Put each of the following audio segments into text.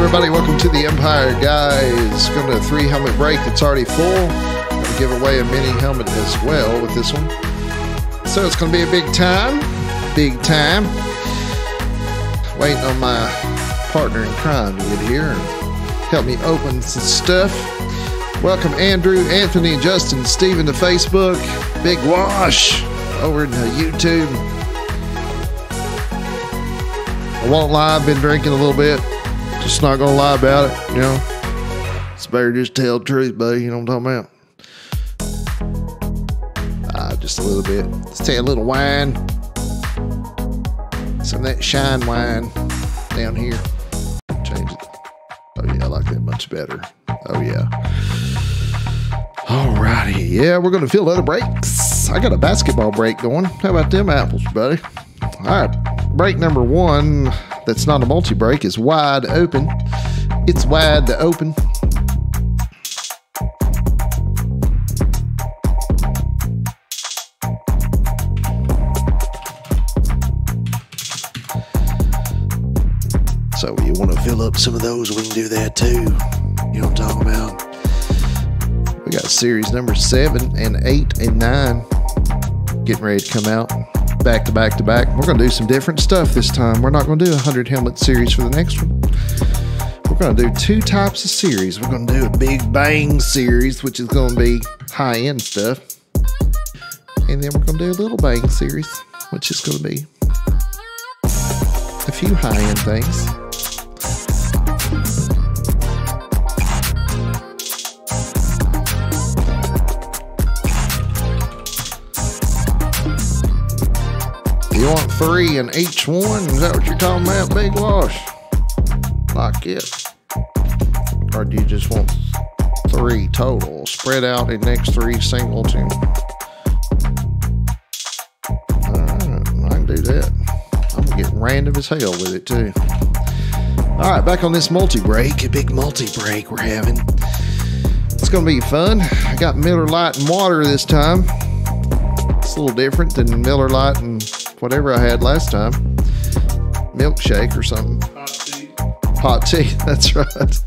everybody, welcome to the Empire Guys. Going to a 3 helmet break that's already full. Going to give away a mini helmet as well with this one. So it's going to be a big time. Big time. Waiting on my partner in crime to get here and help me open some stuff. Welcome Andrew, Anthony, Justin, Steven to Facebook. Big Wash over to YouTube. I won't lie, I've been drinking a little bit. Just not gonna lie about it, you know. It's better just tell the truth, buddy. You know what I'm talking about? Just a little bit. Let's take a little wine. Some of that shine wine down here. Change it. Oh yeah, I like that much better. Oh yeah. Alrighty, yeah, we're gonna fill other breaks. I got a basketball break going. How about them apples, buddy? All right, break number 1. That's not a multi-break, is wide open. It's wide to open. So you want to fill up some of those, we can do that too. You know what I'm talking about? We got series number 7 and 8 and 9 getting ready to come out. Back to back to back. We're going to do some different stuff this time. We're not going to do a 100 helmet series for the next one. We're going to do 2 types of series. We're going to do a big bang series, which is going to be high-end stuff. And then we're going to do a little bang series, which is going to be a few high-end things. You want 3 in each one? Is that what you're talking about, Big Wash? Like it. Or do you just want 3 total? Spread out in next 3 singleton. I can do that. I'm gonna get random as hell with it too. Alright, back on this multi-break. A big multi-break we're having. It's gonna be fun. I got Miller Lite and water this time. It's a little different than Miller Lite and whatever I had last time. Milkshake or something. Hot tea. Hot tea, that's right.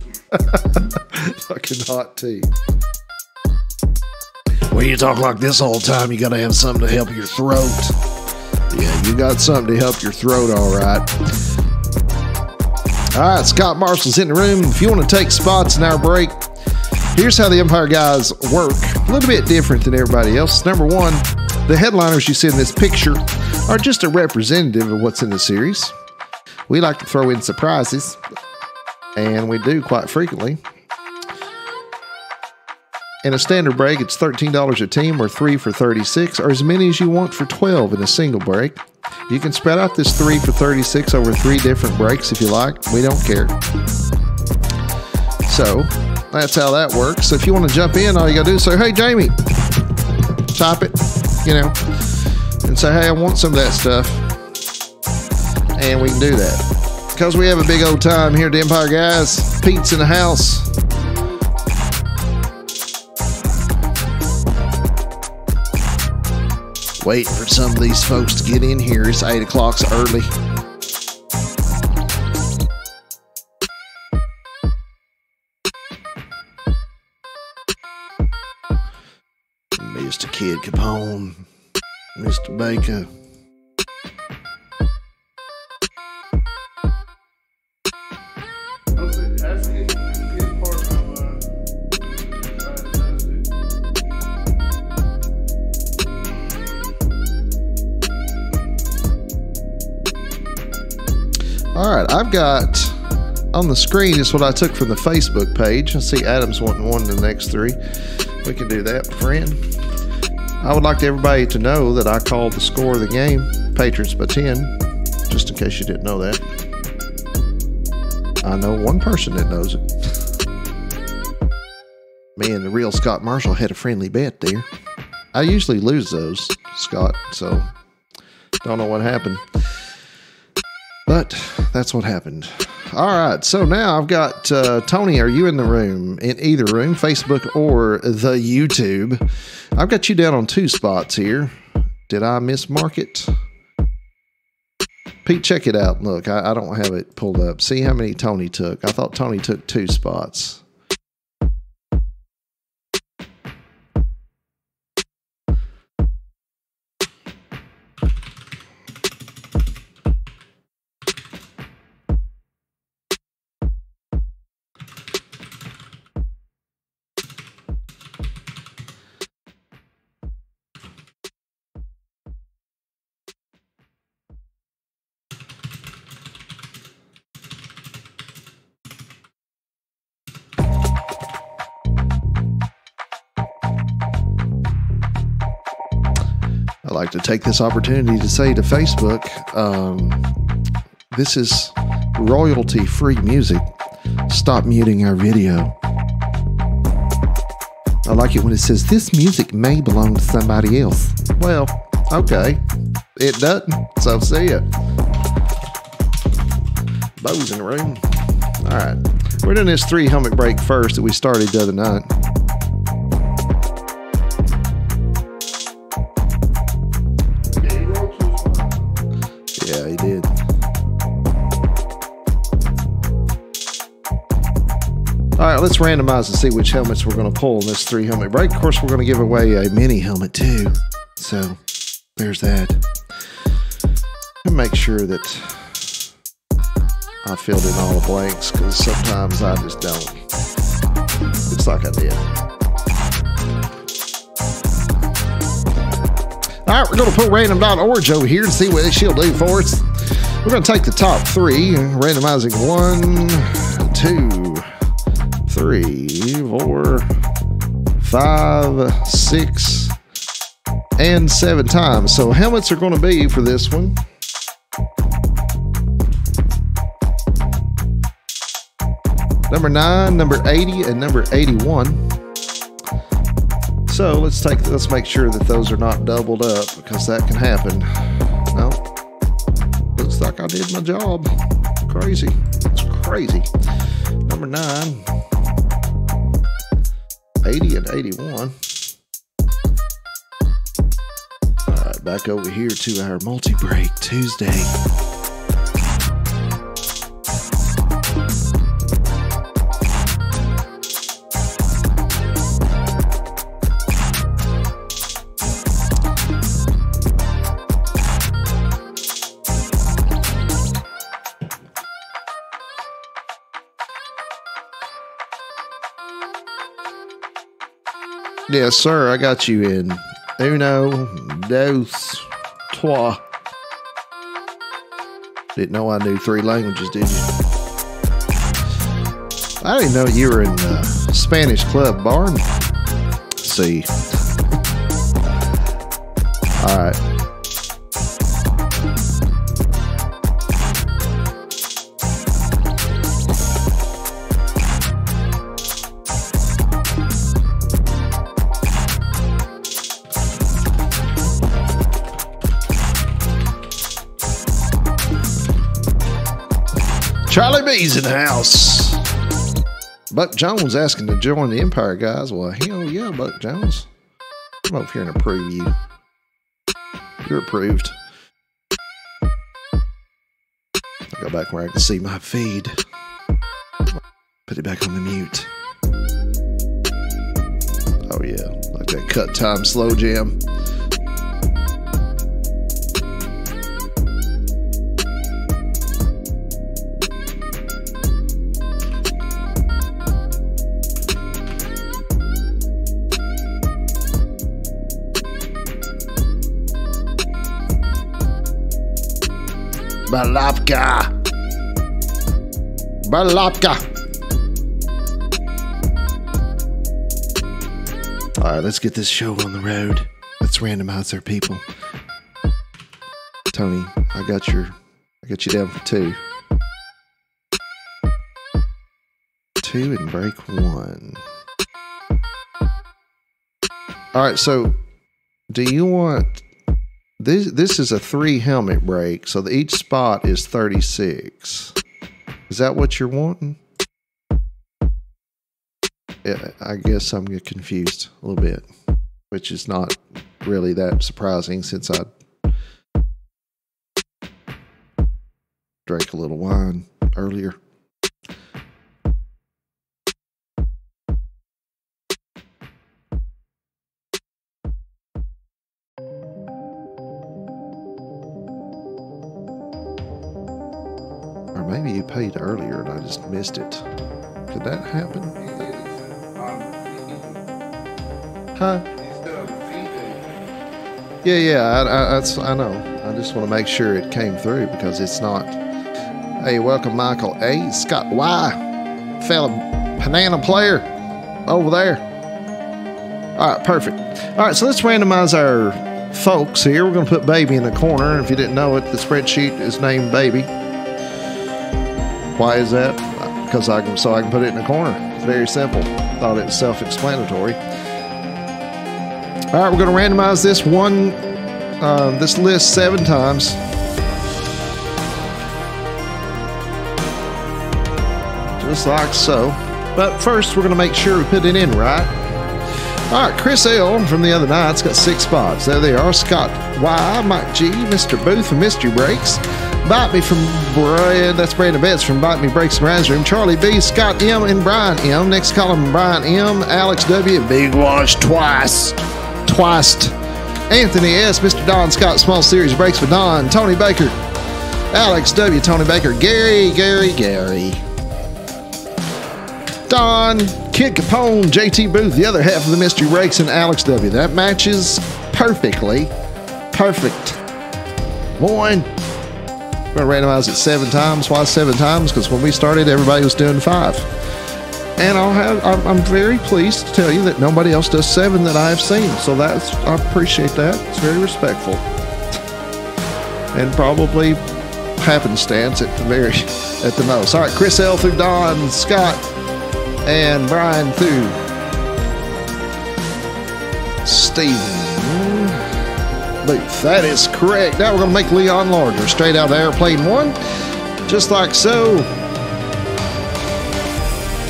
Fucking hot tea. When you talk like this all the time, you gotta have something to help your throat. Yeah, you got something to help your throat, all right. All right, Scott Marshall's in the room. If you want to take spots in our break, here's how the Empire Guys work. A little bit different than everybody else. Number 1, the headliners you see in this picture are just a representative of what's in the series. We like to throw in surprises, and we do quite frequently. In a standard break, it's $13 a team, or 3 for $36, or as many as you want for $12 in a single break. You can spread out this 3 for $36 over 3 different breaks if you like. We don't care. So that's how that works. So if you want to jump in, all you gotta do is say, "Hey, Jamie," type it, you know, and say, "Hey, I want some of that stuff," and we can do that because we have a big old time here at the Empire Guys. Pete's in the house. Waiting for some of these folks to get in here. It's 8 o'clock, so early. Mr. Kid Capone, Mr. Baker. All right, I've got on the screen is what I took from the Facebook page. I see Adam's wanting one in the next 3. We can do that, friend. I would like everybody to know that I called the score of the game, Patriots by 10, just in case you didn't know that. I know one person that knows it. Me and the real Scott Marshall had a friendly bet there. I usually lose those, Scott, so don't know what happened. But that's what happened. All right, so now I've got Tony. Are you in the room? In either room, Facebook or the YouTube? I've got you down on 2 spots here. Did I mismark it? Pete, check it out. Look, I don't have it pulled up. See how many Tony took. I thought Tony took 2 spots. I'd like to take this opportunity to say to Facebook, this is royalty-free music. Stop muting our video. I like it when it says, this music may belong to somebody else. Well, okay. It doesn't, so see ya. Bo's in the room. All right. We're doing this 3 helmet break first that we started the other night. Yeah, he did. All right, let's randomize and see which helmets we're going to pull in this 3 helmet break. Of course, we're going to give away a mini helmet too. So there's that. And make sure that I filled in all the blanks, because sometimes I just don't. Looks like I did. All right, we're going to put random.org over here to see what she'll do for us. We're going to take the top 3, randomizing 1, 2, 3, 4, 5, 6, and 7 times. So helmets are going to be for this one. Number 9, number 80, and number 81. So let's make sure that those are not doubled up, because that can happen. No, looks like I did my job. Crazy. It's crazy. Number 9, 80, and 81. All right, back over here to our multi-break Tuesday. Yes, sir. I got you in. Uno, dos, trois. Didn't know I knew 3 languages, did you? I didn't know you were in Spanish Club, Barn. Let's see. All right. Charlie B's in the house. Buck Jones asking to join the Empire, guys. Well, hell yeah, Buck Jones. Come over here and approve you. You're approved. I'll go back where I can see my feed. Put it back on the mute. Oh yeah, like that cut time slow jam. Balapka. Balapka. All right, let's get this show on the road. Let's randomize our people. Tony, I got you down for 2. 2 and break 1. All right, so do you want... This is a 3 helmet break, so each spot is 36. Is that what you're wanting? Yeah, I guess I'm confused a little bit, which is not really that surprising since drank a little wine earlier. Or maybe you paid earlier and I just missed it. Could that happen? Huh? Yeah, I know. I just want to make sure it came through because it's not. Hey, welcome, Michael A. Scott Y. Fella banana player over there. All right, perfect. All right, so let's randomize our folks here. We're going to put Baby in the corner. If you didn't know it, the spreadsheet is named Baby. Why is that? Because I can put it in the corner. It's very simple. Thought it was self-explanatory. All right, we're going to randomize this this list 7 times. Just like so. But first, we're going to make sure we put it in right. All right, Chris L. from the other night's got 6 spots. There they are. Scott Y, Mike G, Mr. Booth from Mystery Breaks. Bite Me from Brad, that's Brandon Betts from Bite Me Breaks and Rise Room. Charlie B, Scott M, and Brian M. Next column, Brian M, Alex W, Big Wash Twice. Anthony S, Mr. Don Scott, Small Series Breaks with Don. Tony Baker, Alex W, Tony Baker, Gary. Don, Kid Capone, JT Booth, the other half of the Mystery Breaks, and Alex W. That matches perfectly. Perfect. Boy. We're going to randomize it 7 times. Why 7 times? Because when we started, everybody was doing 5. And I'm very pleased to tell you that nobody else does 7 that I have seen. So I appreciate that. It's very respectful. And probably happenstance at the most. All right, Chris L through Don, Scott, and Brian through Steven Booth. That is correct. Now we're going to make Leon larger. Straight out of Airplane 1. Just like so.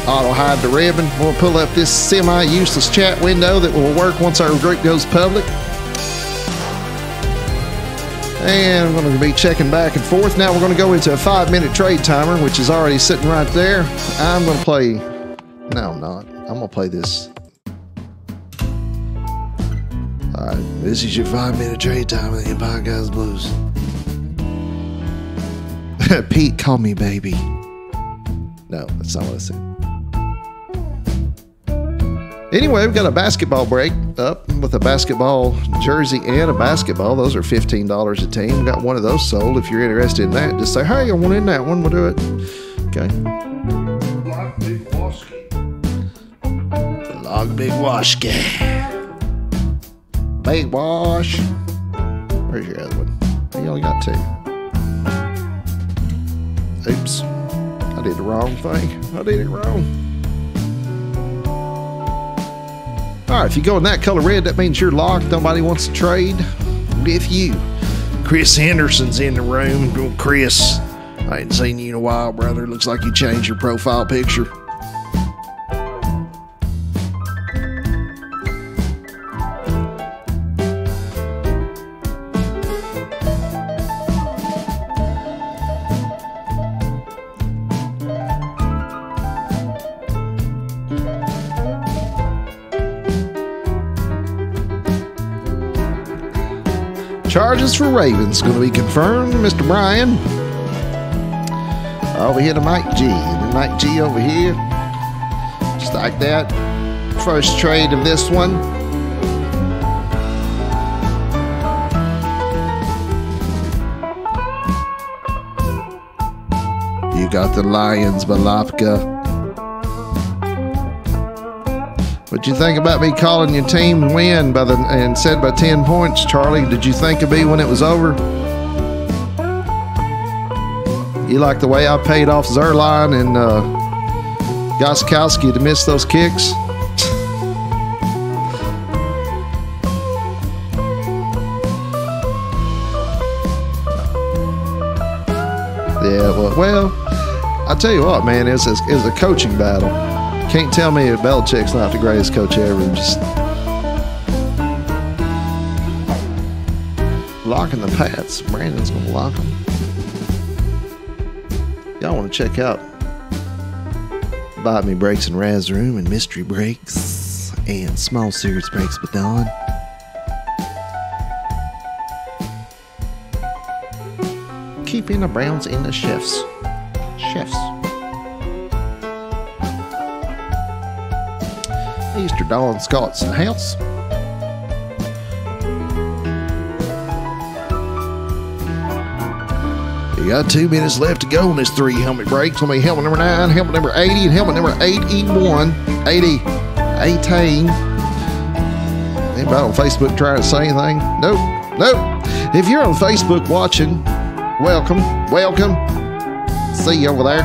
Auto hide the ribbon. We'll pull up this semi-useless chat window that will work once our group goes public. And we're going to be checking back and forth. Now we're going to go into a 5-minute trade timer, which is already sitting right there. I'm going to play... No, I'm not. I'm going to play this. Alright, this is your 5-minute trade time of the Empire Guys Blues. Pete, call me baby. No, that's not what I said. Anyway, we've got a basketball break up with a basketball jersey and a basketball. Those are $15 a team. We've got one of those sold. If you're interested in that, just say, hey, I want in that one. We'll do it. Okay. Log Big Washki. Big Wash. Where's your other one? You only got 2. Oops. I did the wrong thing. I did it wrong. Alright, if you go in that color red, that means you're locked. Nobody wants to trade with you. Chris Henderson's in the room. Chris, I ain't seen you in a while, brother. Looks like you changed your profile picture. Charges for Ravens going to be confirmed, Mr. Brian. Over here to Mike G. And then Mike G over here. Just like that. First trade of this one. You got the Lions, Balapka. What'd you think about me calling your team win and said by 10 points, Charlie? Did you think of me when it was over? You like the way I paid off Zerline and Goskowski to miss those kicks? Yeah, well, I tell you what, man, it's a coaching battle. Can't tell me that Belichick's not the greatest coach ever. Just locking the Pats. Brandon's going to lock them. Y'all want to check out Buy Me Breaks and Raz Room and Mystery Breaks and Small Series Breaks with Don. Keeping the Browns in the chefs. Easter Dawn Scott's in the house. You got 2 minutes left to go on this 3 helmet break. So helmet number 9, helmet number 80, and helmet number 81. 18. Anybody on Facebook trying to say anything? Nope. If you're on Facebook watching, welcome. See you over there.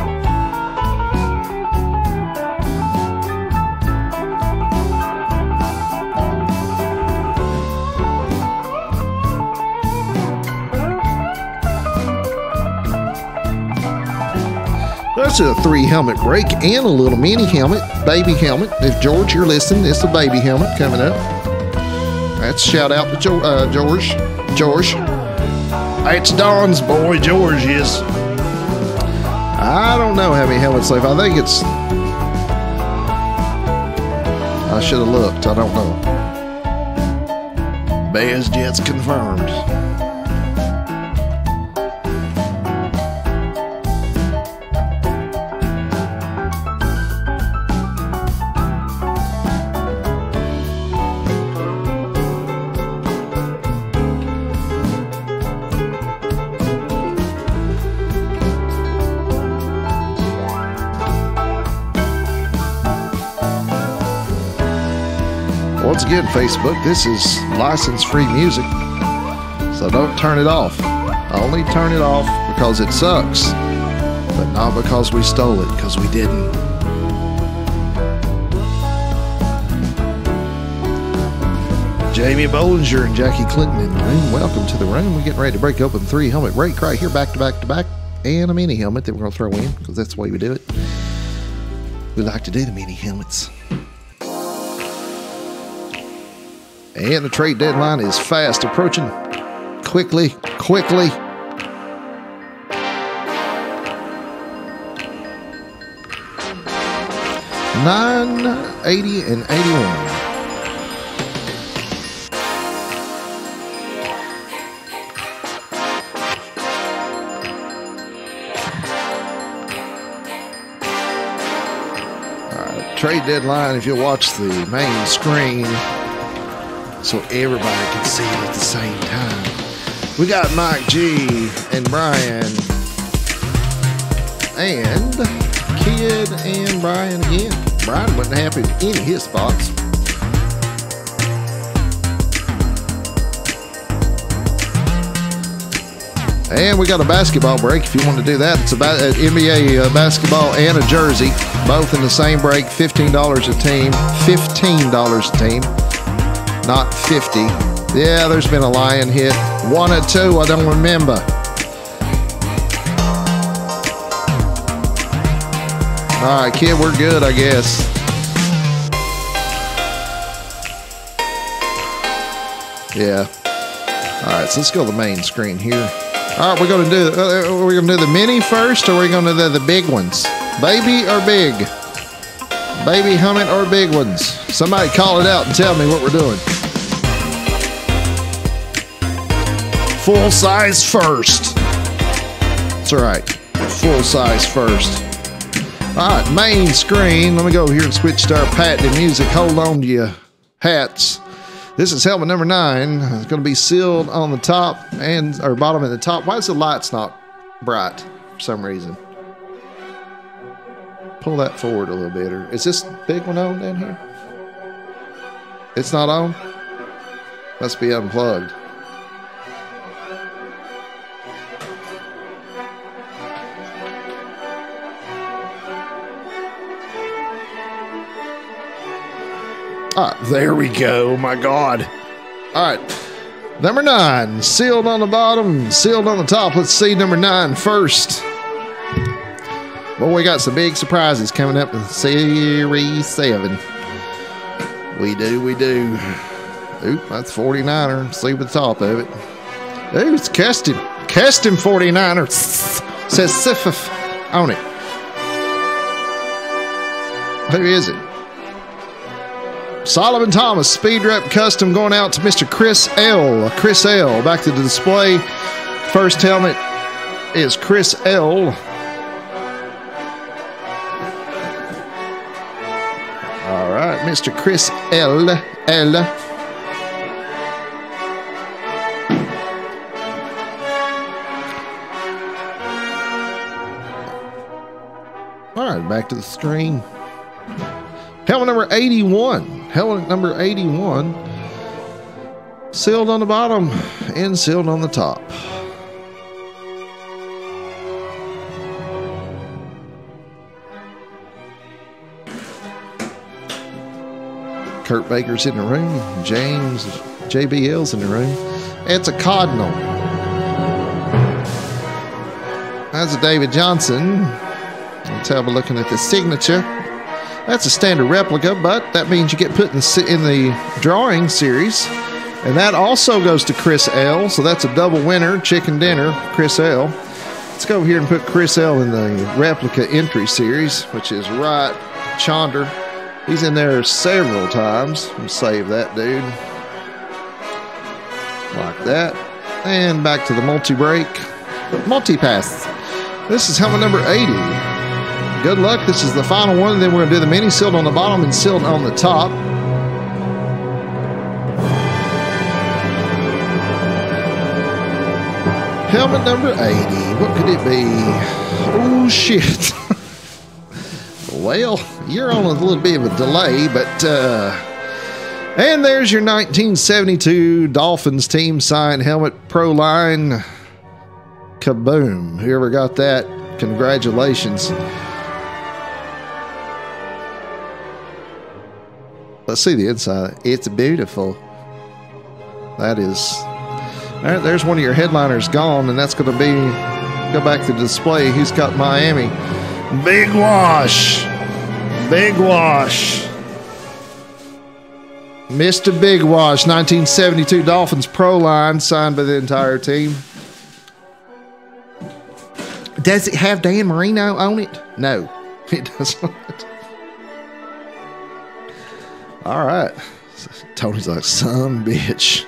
That's a 3 helmet break and a little mini helmet, baby helmet. If George, you're listening, it's a baby helmet coming up. That's a shout out to George. It's Don's boy, George is. I don't know how many helmets left. I think it's... I should have looked. I don't know. Baz Jets confirmed. Once again, Facebook, this is license-free music, so don't turn it off. Only turn it off because it sucks, but not because we stole it, because we didn't. Jamie Bollinger and Jackie Clinton in the room. Welcome to the room. We're getting ready to break open 3 helmet break right here, back to back to back, and a mini helmet that we're going to throw in because that's the way we do it. We like to do the mini helmets. And the trade deadline is fast approaching. Quickly. 980 and 81. Trade deadline, if you'll watch the main screen so everybody can see it at the same time. We got Mike G and Brian and Kid and Brian again. Brian wasn't happy with any of his spots. And we got a basketball break if you want to do that. It's about NBA basketball and a jersey, both in the same break, $15 a team. $15 a team, not 50. Yeah, there's been a lion hit. 1 or 2, I don't remember. All right, kid, we're good, I guess. Yeah. All right, so let's go to the main screen here. All right, we're gonna do the mini first, or we're gonna do the big ones? Baby or big? Baby helmet or big ones? Somebody call it out and tell me what we're doing. Full size first. That's all right. Full size first. All right, main screen. Let me go over here and switch to our patented music. Hold on to your hats. This is helmet number 9. It's going to be sealed on the top or bottom at the top. Why is the lights not bright for some reason? Pull that forward a little bit. Or is this big one on down here? It's not on? Must be unplugged. Ah, there we go. Oh my God. All right. Number 9, sealed on the bottom, sealed on the top. Let's see number 9 first. Boy, we got some big surprises coming up in Series 7. We do. Oop, that's 49er. See the top of it. Ooh, it's custom 49er. Says On it. Who is it? Solomon Thomas, Speed Rep Custom, going out to Mr. Chris L. Chris L. Back to the display. First helmet is Chris L. All right, Mr. Chris L. All right, back to the screen. Helmet number 81. Helmet number 81. Sealed on the bottom and sealed on the top. Kurt Baker's in the room. James JBL's in the room. It's a Cardinal. That's a David Johnson. Let's have a look at the signature. That's a standard replica, but that means you get put in the drawing series. And that also goes to Chris L. So that's a double winner, chicken dinner, Chris L. Let's go over here and put Chris L in the replica entry series, which is right Chonder. He's in there several times. We'll save that dude. Like that. And back to the multi-break. Multi-pass. This is helmet number 80. Good luck. This is the final one. Then we're going to do the mini sealed on the bottom and sealed on the top. Helmet number 80. What could it be? Oh, shit. Well, you're on a little bit of a delay, but and there's your 1972 Dolphins team signed helmet, Pro Line. Kaboom. Whoever got that, congratulations. Let's see the inside. It's beautiful. That is. All right, there's one of your headliners gone, and that's going to be, go back to the display. Who's got Miami? Big Wash. Big Wash. Mr. Big Wash, 1972 Dolphins Pro Line, signed by the entire team. Does it have Dan Marino on it? No, it doesn't. All right. Tony's like, son bitch.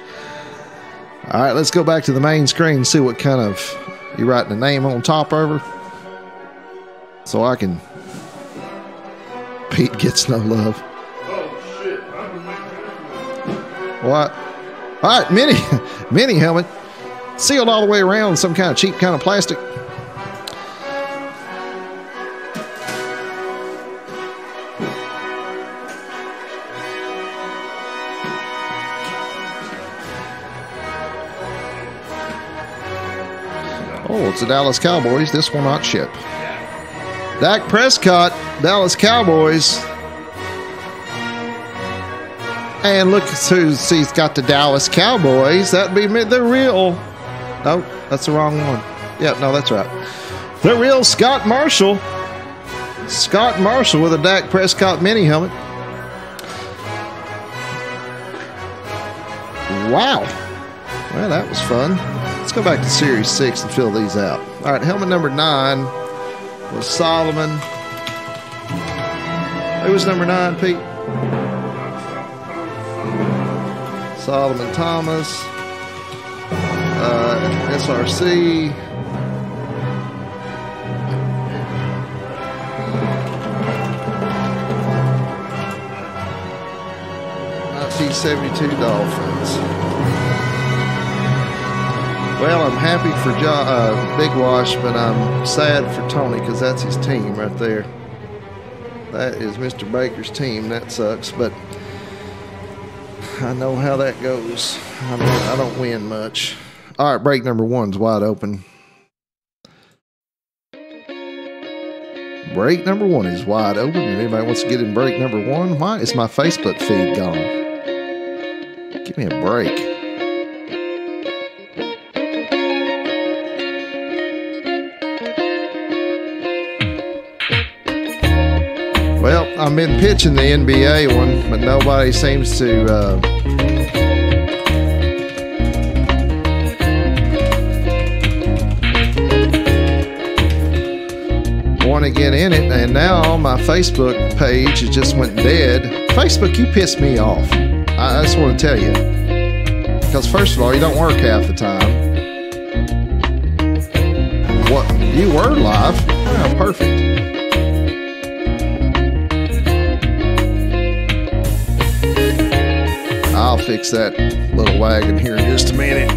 All right, let's go back to the main screen and see what kind of, you writing a name on top over. So I can, Pete gets no love. Oh, shit. What? All right, mini helmet. Sealed all the way around, some kind of cheap kind of plastic. Oh, it's the Dallas Cowboys. This will not ship. Dak Prescott, Dallas Cowboys. And look who's got the Dallas Cowboys. That'd be the real. No, that's the wrong one. Yeah, no, that's right. The real Scott Marshall. Scott Marshall with a Dak Prescott mini helmet. Wow. Well, that was fun. Let's go back to Series 6 and fill these out. All right, helmet number 9 was Solomon. Who was number 9, Pete? Solomon Thomas. SRC. T72 Dolphins. Well, I'm happy for Big Wash, but I'm sad for Tony because that's his team right there. That is Mr. Baker's team. That sucks, but I know how that goes. I don't win much. All right, break number 1's wide open. Break number 1 is wide open. If anybody wants to get in break number 1, why is my Facebook feed gone? Give me a break. Well, I've been pitching the NBA one, but nobody seems to want to get in it, and now my Facebook page it just went dead. Facebook, you piss me off. I just want to tell you. Because first of all, you don't work half the time. What? You were live? Oh, perfect. I'll fix that little wagon here in just a minute.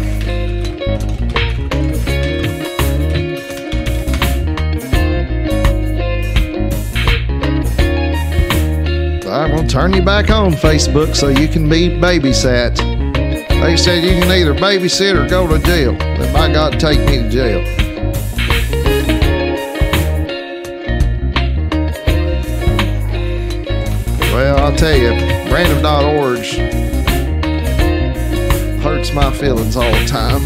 I'm going to turn you back on, Facebook, so you can be babysat. They said you can either babysit or go to jail. But by God, take me to jail. Well, I'll tell you, random.org hurts my feelings all the time.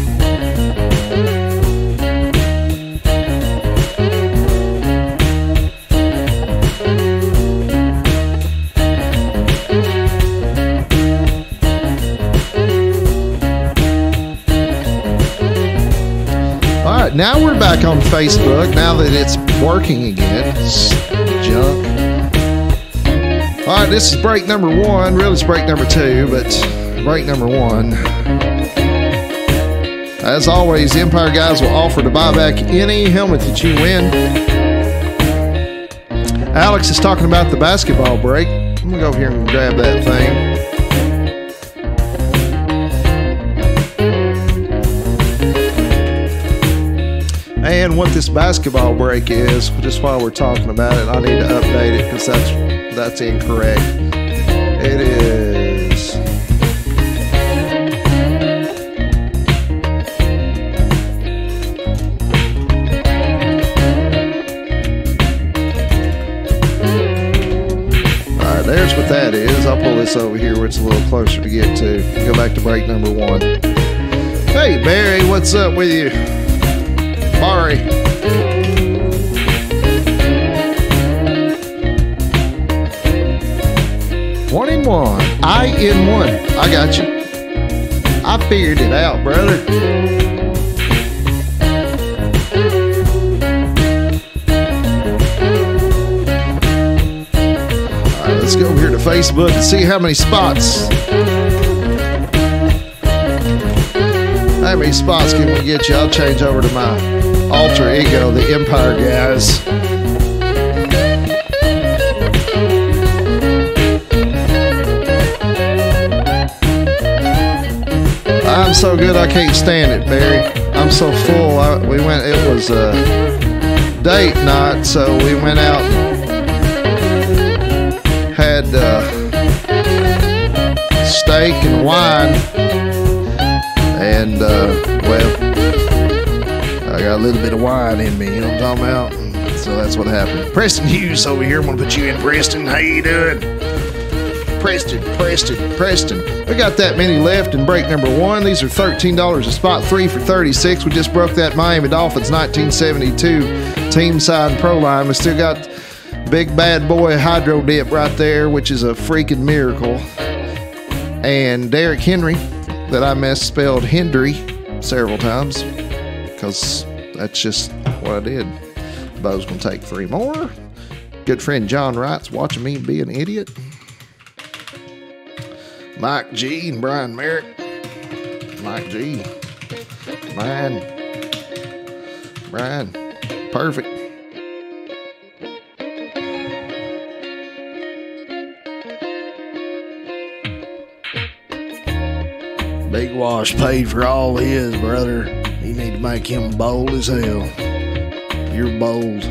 Now we're back on Facebook, now that it's working again. It's junk. Alright, this is break number 1. Really, it's break number 2, but break number 1. As always, the Empire guys will offer to buy back any helmet that you win. Alex is talking about the basketball break. I'm going to go over here and grab that thing. And what this basketball break is, just while we're talking about it, I need to update it because that's incorrect. It is alright, there's what that is. I'll pull this over here where it's a little closer to get to. Go back to break number 1. Hey Barry, what's up with you? Barry. One in one. I in one. I got you. I figured it out, brother. Alright, let's go over here to Facebook and see how many spots. How many spots can we get you? I'll change over to my alter ego, the Empire guys. I'm so good I can't stand it, Barry. I'm so full. It was a date night, so we went out and had steak and wine. And, well, I got a little bit of wine in me, you know what I'm talking about? So that's what happened. Preston Hughes over here. I'm going to put you in, Preston. How you doing? Preston. We got that many left in break number 1. These are $13 a spot, 3 for $36. We just broke that Miami Dolphins 1972 team side pro line. We still got big bad boy Hydro Dip right there, which is a freaking miracle. And Derrick Henry, that I misspelled Hendry several times because that's just what I did. Bo's gonna take 3 more. Good friend John Wright's watching me be an idiot. Mike G and Brian Merrick. Mike G. Brian. Perfect. Big Wash paid for all his, brother. You need to make him bold as hell. You're bold.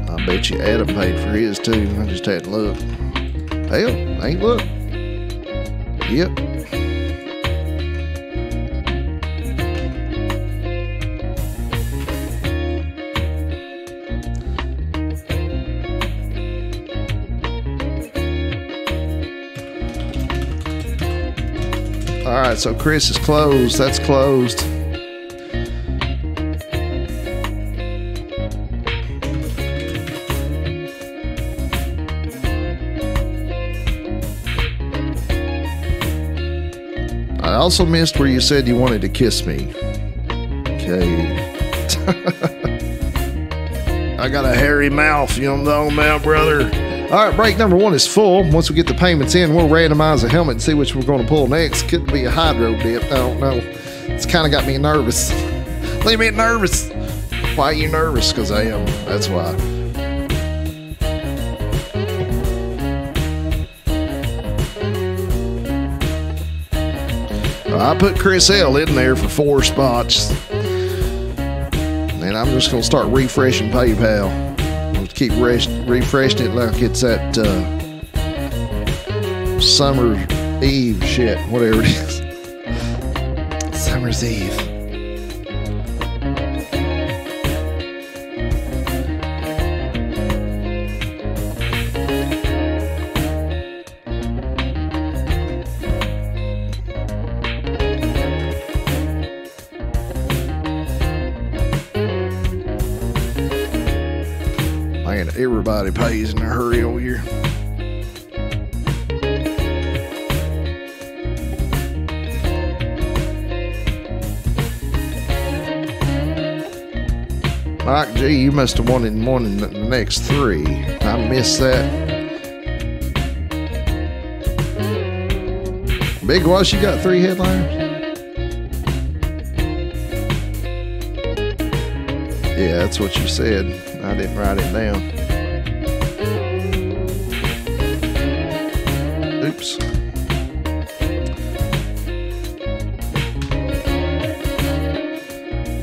I bet you Adam paid for his too. I just had to look. Hell, ain't look. Yep. All right, so Chris is closed. That's closed. I also missed where you said you wanted to kiss me. Okay. I got a hairy mouth. You know what I'm talking about, brother? All right, break number 1 is full. Once we get the payments in, we'll randomize the helmet and see which we're going to pull next. Could be a hydro dip. I don't know. It's kind of got me nervous. Leave me nervous. Why are you nervous? Because I am. That's why. I put Chris L in there for 4 spots. And I'm just going to start refreshing PayPal. I'll keep refreshing it like it's that Summer Eve shit, whatever it is. Summer's Eve. Man, everybody pays in a hurry over here. Mike G, you must have won in the next 3. I missed that. Big Wash, you got 3 headliners? Yeah, that's what you said. I didn't write it down. Oops.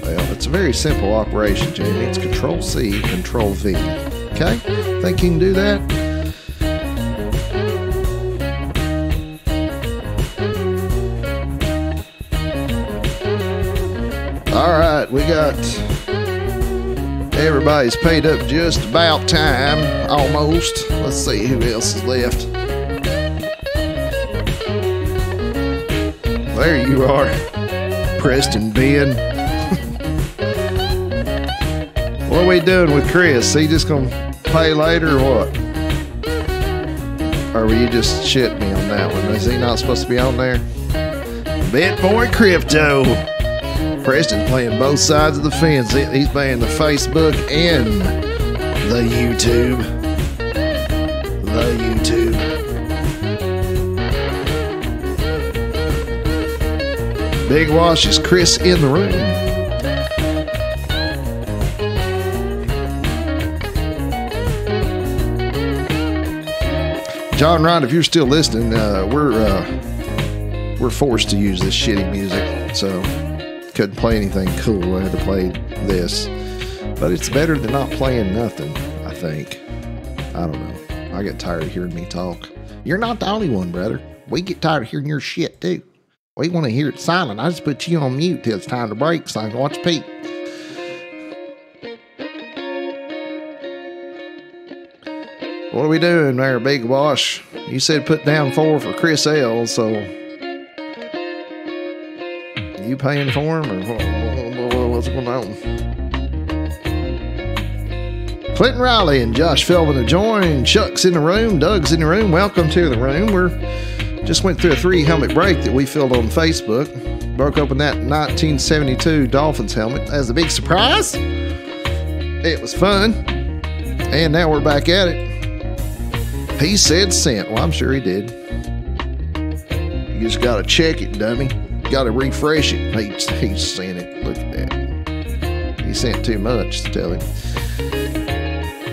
Well, it's a very simple operation, Jamie. It's Control-C, Control-V. Okay? Think you can do that? All right, we got... Everybody's paid up just about time, almost. Let's see who else is left. There you are, Preston Ben. What are we doing with Chris? He just gonna pay later or what? Or were you just shitting me on that one? Is he not supposed to be on there? BitBoy Crypto. Preston's playing both sides of the fence. He's playing the Facebook and the YouTube. The YouTube. Big Wash, is Chris in the room? John Rod, if you're still listening, we're forced to use this shitty music, so couldn't play anything cool. I had to play this, but it's better than not playing nothing, I think. I don't know. I get tired of hearing me talk. You're not the only one, brother. We get tired of hearing your shit too. We want to hear it silent. I just put you on mute till it's time to break so I can watch Pete. What are we doing there, Big Wash? You said put down 4 for Chris L, so you paying for him, or what's going on? Clinton Riley and Josh Felvin have joined. Chuck's in the room. Doug's in the room. Welcome to the room. We're just went through a 3-helmet break that we filled on Facebook. Broke open that 1972 Dolphins helmet as a big surprise. It was fun. And now we're back at it. He said sent. Well, I'm sure he did. You just got to check it, dummy. Got to refresh it. He sent it. Look at that. He sent too much to tell him.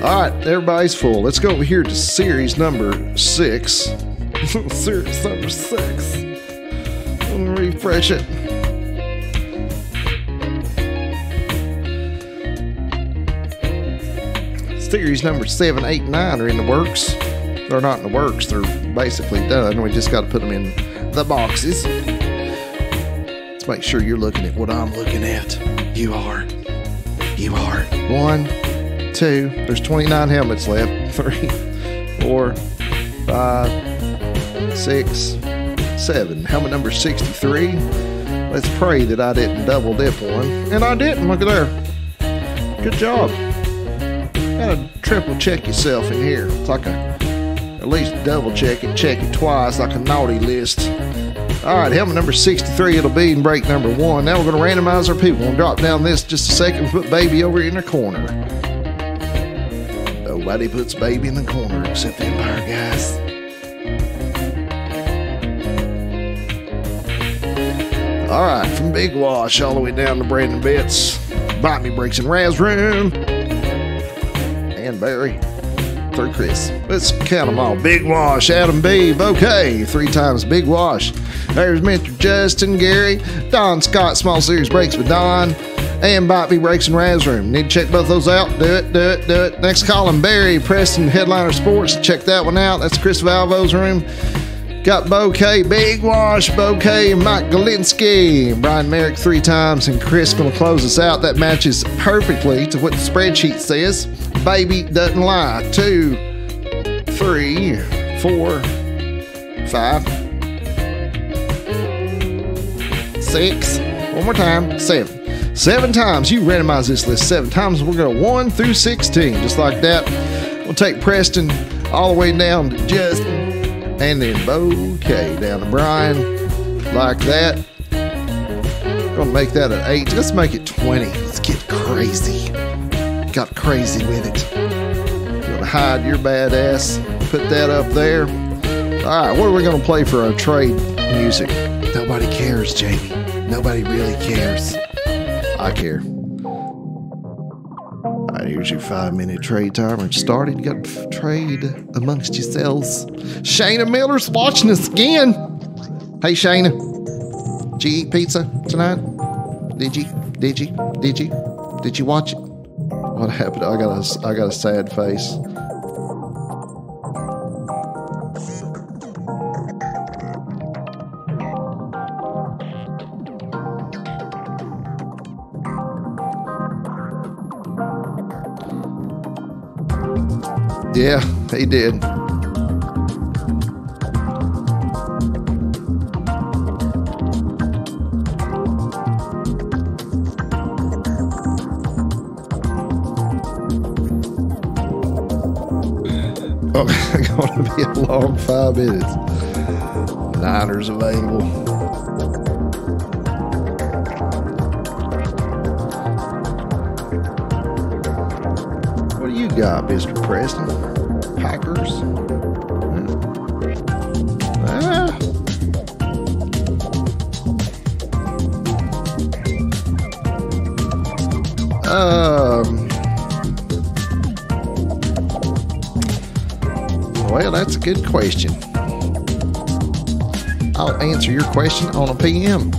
All right, everybody's full. Let's go over here to series number 6. Series number 6. I'm going to refresh it. Series number 7, 8, 9 are in the works. They're not in the works. They're basically done. We just got to put them in the boxes. Let's make sure you're looking at what I'm looking at. You are. You are. 1, 2. There's 29 helmets left. 3, 4, 5, 6, 7. Helmet number 63. Let's pray that I didn't double dip one. And I didn't. Look at there. Good job. Gotta triple check yourself in here. It's like at least double check it twice, like a naughty list. All right, helmet number 63, it'll be in break number 1. Now we're gonna randomize our people. We'll drop down this just a second, put baby over in the corner. Nobody puts baby in the corner except the Empire guys. All right, from Big Wash all the way down to Brandon Betts, Bite Me Breaks and Raz Room, and Barry through Chris. Let's count them all. Big Wash, Adam B, Bouquet, 3 times Big Wash. There's Mr. Justin, Gary, Don Scott, Small Series Breaks with Don, and Bite Me Breaks and Raz Room. Need to check both those out. Do it. Next column, Barry, Preston, Headliner Sports. Check that one out. That's Chris Valvo's room. Got Bouquet, Big Wash, Bouquet, Mike Galinsky, Brian Merrick 3 times, and Chris going to close us out. That matches perfectly to what the spreadsheet says. Baby doesn't lie. 2, 3, 4, 5, 6. One more time. 7. 7 times. You randomize this list 7 times. We're going to 1 through 16, just like that. We'll take Preston all the way down to Justin. And then Bouquet down to Brian, like that. Gonna make that an 8. Let's make it 20. Let's get crazy. Got crazy with it. Gonna hide your badass. Put that up there. All right, what are we gonna play for our trade music? Nobody cares, Jamie. Nobody really cares. I care. All right, here's your 5-minute trade timer. It started. You got to trade amongst yourselves. Shayna Miller's watching us again. Hey, Shayna. Did you eat pizza tonight? Did you watch it? What happened? I got a sad face. Yeah, he did. Oh, going to be a long 5 minutes. Niners available. What do you got, Mr. Preston? Packers? Well, that's a good question. I'll answer your question on a PM.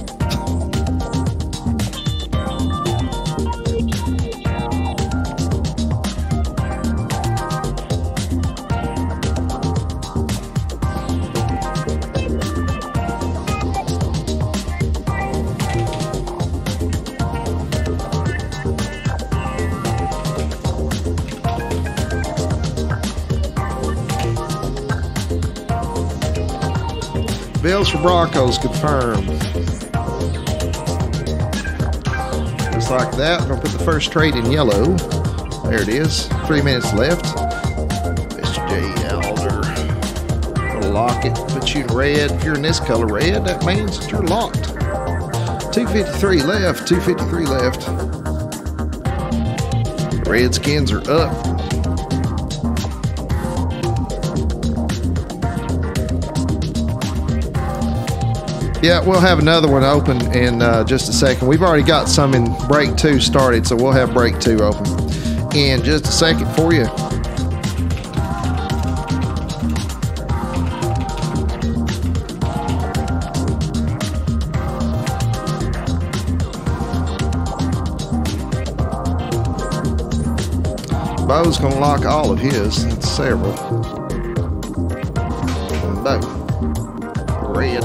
Bills for Broncos confirmed. Just like that. I'm going to put the first trade in yellow. There it is. 3 minutes left. Mr. J. Alder. Going to lock it. Put you in red. If you're in this color red, that means that you're locked. 253 left. 253 left. The Redskins are up. Yeah, we'll have another one open in just a second. We've already got some in break 2 started, so we'll have break 2 open in just a second for you. Bo's going to lock all of his. It's several. Bo. Red.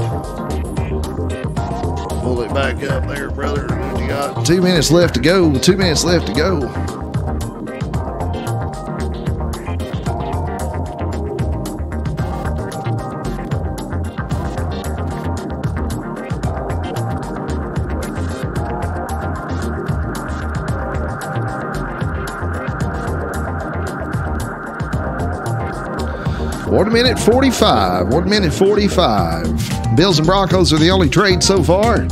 Pull it back up there, brother. What you got? 2 minutes left to go. 2 minutes left to go. One minute 45. 1 minute 45. Bills and Broncos are the only trade so far.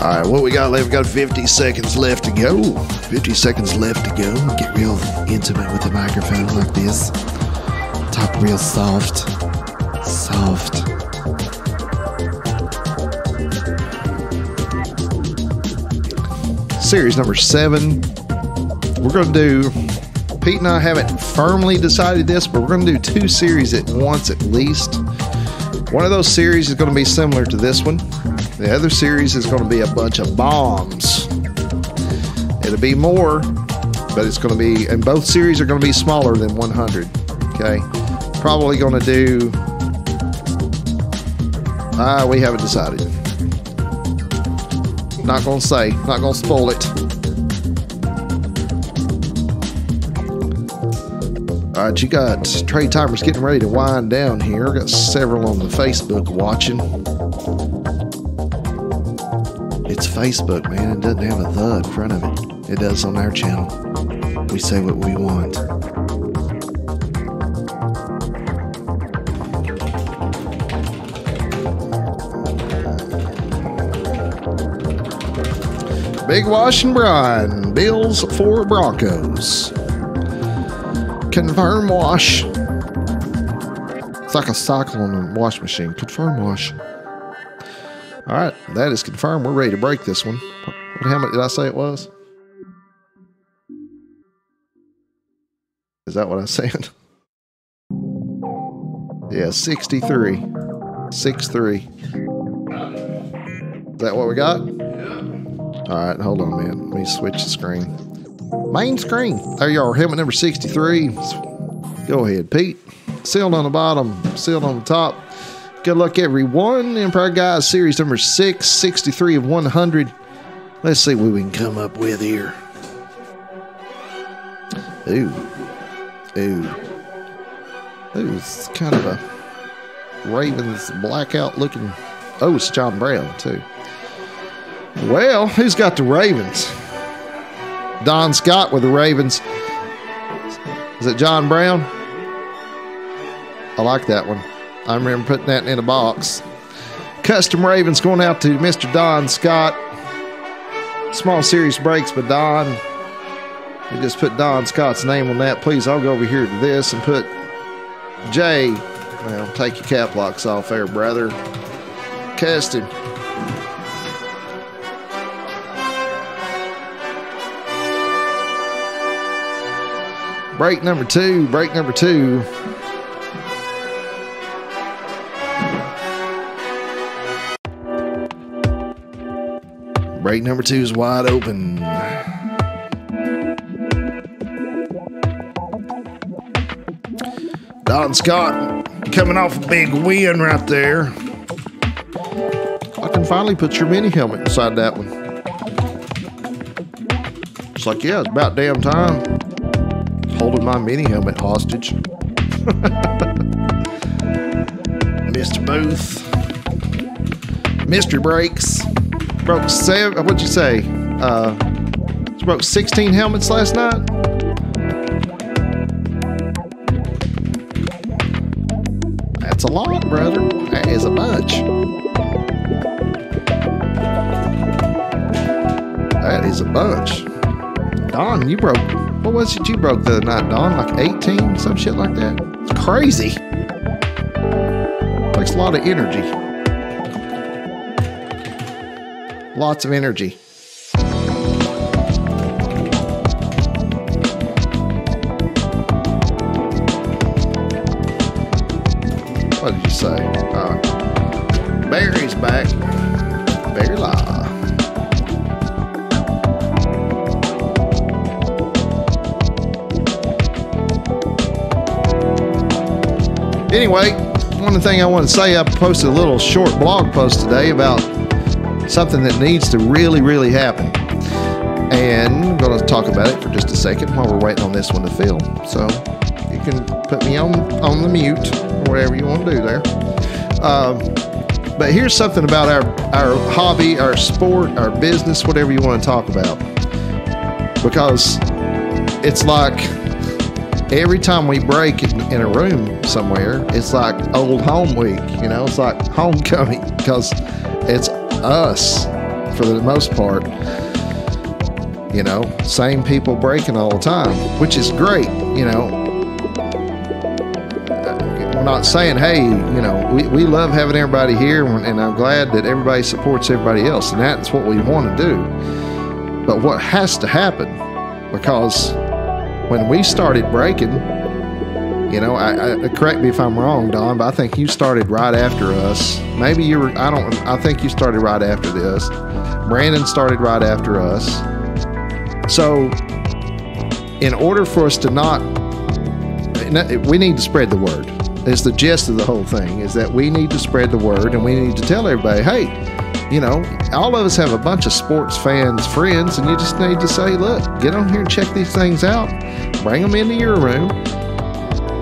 All right, what we got left? We got 50 seconds left to go. 50 seconds left to go. Get real intimate with the microphone like this. Talk real soft. Soft. Series number 7. We're going to do, Pete and I haven't firmly decided this, but we're going to do 2 series at once at least. One of those series is going to be similar to this one. The other series is going to be a bunch of bombs. It'll be more, but it's going to be, and both series are going to be smaller than 100. Okay. Probably going to do, we haven't decided. Not going to say, not going to spoil it. All right, you got trade timers getting ready to wind down here. Got several on the Facebook watching. It's Facebook, man. It doesn't have a the in front of it. It does on our channel. We say what we want. Big wash and brine. Bills for Broncos. Confirm wash. It's like a cycle on a wash machine. Confirm wash. All right, that is confirmed. We're ready to break this one. How much did I say it was? Is that what I said? Yeah, 63. 6-3. Is that what we got? Yeah. All right, hold on, man. Let me switch the screen. Main screen. There you are. Helmet number 63. Go ahead, Pete. Sealed on the bottom, sealed on the top. Good luck, everyone. Empire Guys Series number 6, 63 of 100. Let's see what we can come up with here. Ooh. Ooh. Ooh, it's kind of a Ravens blackout looking. Oh, it's John Brown, too. Well, who's got the Ravens? Don Scott with the Ravens. Is it John Brown? I like that one. I remember putting that in a box. Custom Ravens going out to Mr. Don Scott. Small series breaks by Don. We just put Don Scott's name on that. Please, I'll go over here to this and put J. Well, take your cap locks off there, brother. Custom. Break number 2. Break number 2. Break number 2 is wide open. Don Scott coming off a big win right there. I can finally put your mini helmet inside that one. It's like, yeah, it's about damn time. Holding my mini helmet hostage. Mr. Booth. Mystery breaks. Broke 7. What'd you say? Broke 16 helmets last night. That's a lot, brother. That is a bunch. That is a bunch. Don, you broke. What was it you broke the other night, Don? Like 18? Some shit like that? It's crazy. Takes a lot of energy. Lots of energy. What did you say? Barry's back. Barry Law. Anyway, one thing I want to say, I posted a little short blog post today about something that needs to really, really happen. And I'm going to talk about it for just a second while we're waiting on this one to fill. So you can put me on the mute or whatever you want to do there. But here's something about our hobby, our sport, our business, whatever you want to talk about. Because it's like every time we break in a room somewhere, it's like old home week, you know, it's like homecoming because it's us. for the most part, you know, same people breaking all the time, which is great. You know, I'm not saying, hey, you know, we love having everybody here, and I'm glad that everybody supports everybody else, and that's what we want to do. But what has to happen, because when we started breaking, you know, I correct me if I'm wrong, Don, but I think you started right after us. Maybe you were, I think you started right after this. Brandon started right after us. So in order for us to not, we need to spread the word. It's the gist of the whole thing, is that we need to spread the word, and we need to tell everybody, hey, you know, all of us have a bunch of sports fans, friends, and you just need to say, look, get on here and check these things out. Bring them into your room,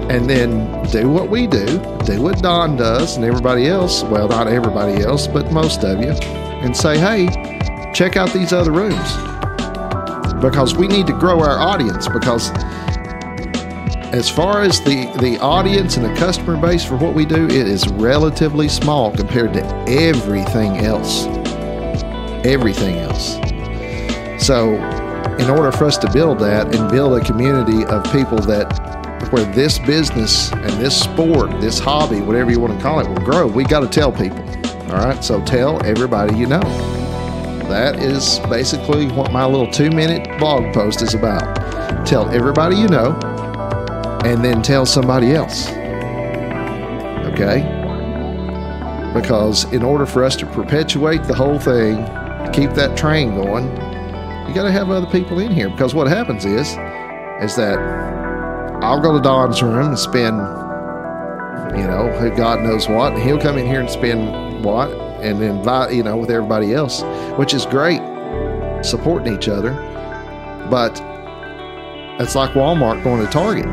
and then do what we do what Don does and everybody else. Well, not everybody else, but most of you. And say, hey, check out these other rooms. Because we need to grow our audience, because as far as the audience and the customer base for what we do, it is relatively small compared to everything else. Everything else. So in order for us to build that and build a community of people where this business and this sport, this hobby, whatever you want to call it, will grow, we got to tell people. All right, so tell everybody you know. That is basically what my little 2-minute blog post is about. Tell everybody you know, and then tell somebody else. Okay? Because in order for us to perpetuate the whole thing, keep that train going, you got to have other people in here. Because what happens is that I'll go to Don's room and spend, you know, who God knows what, and he'll come in here and spend what, and then invite, you know, with everybody else, which is great, supporting each other. But it's like Walmart going to Target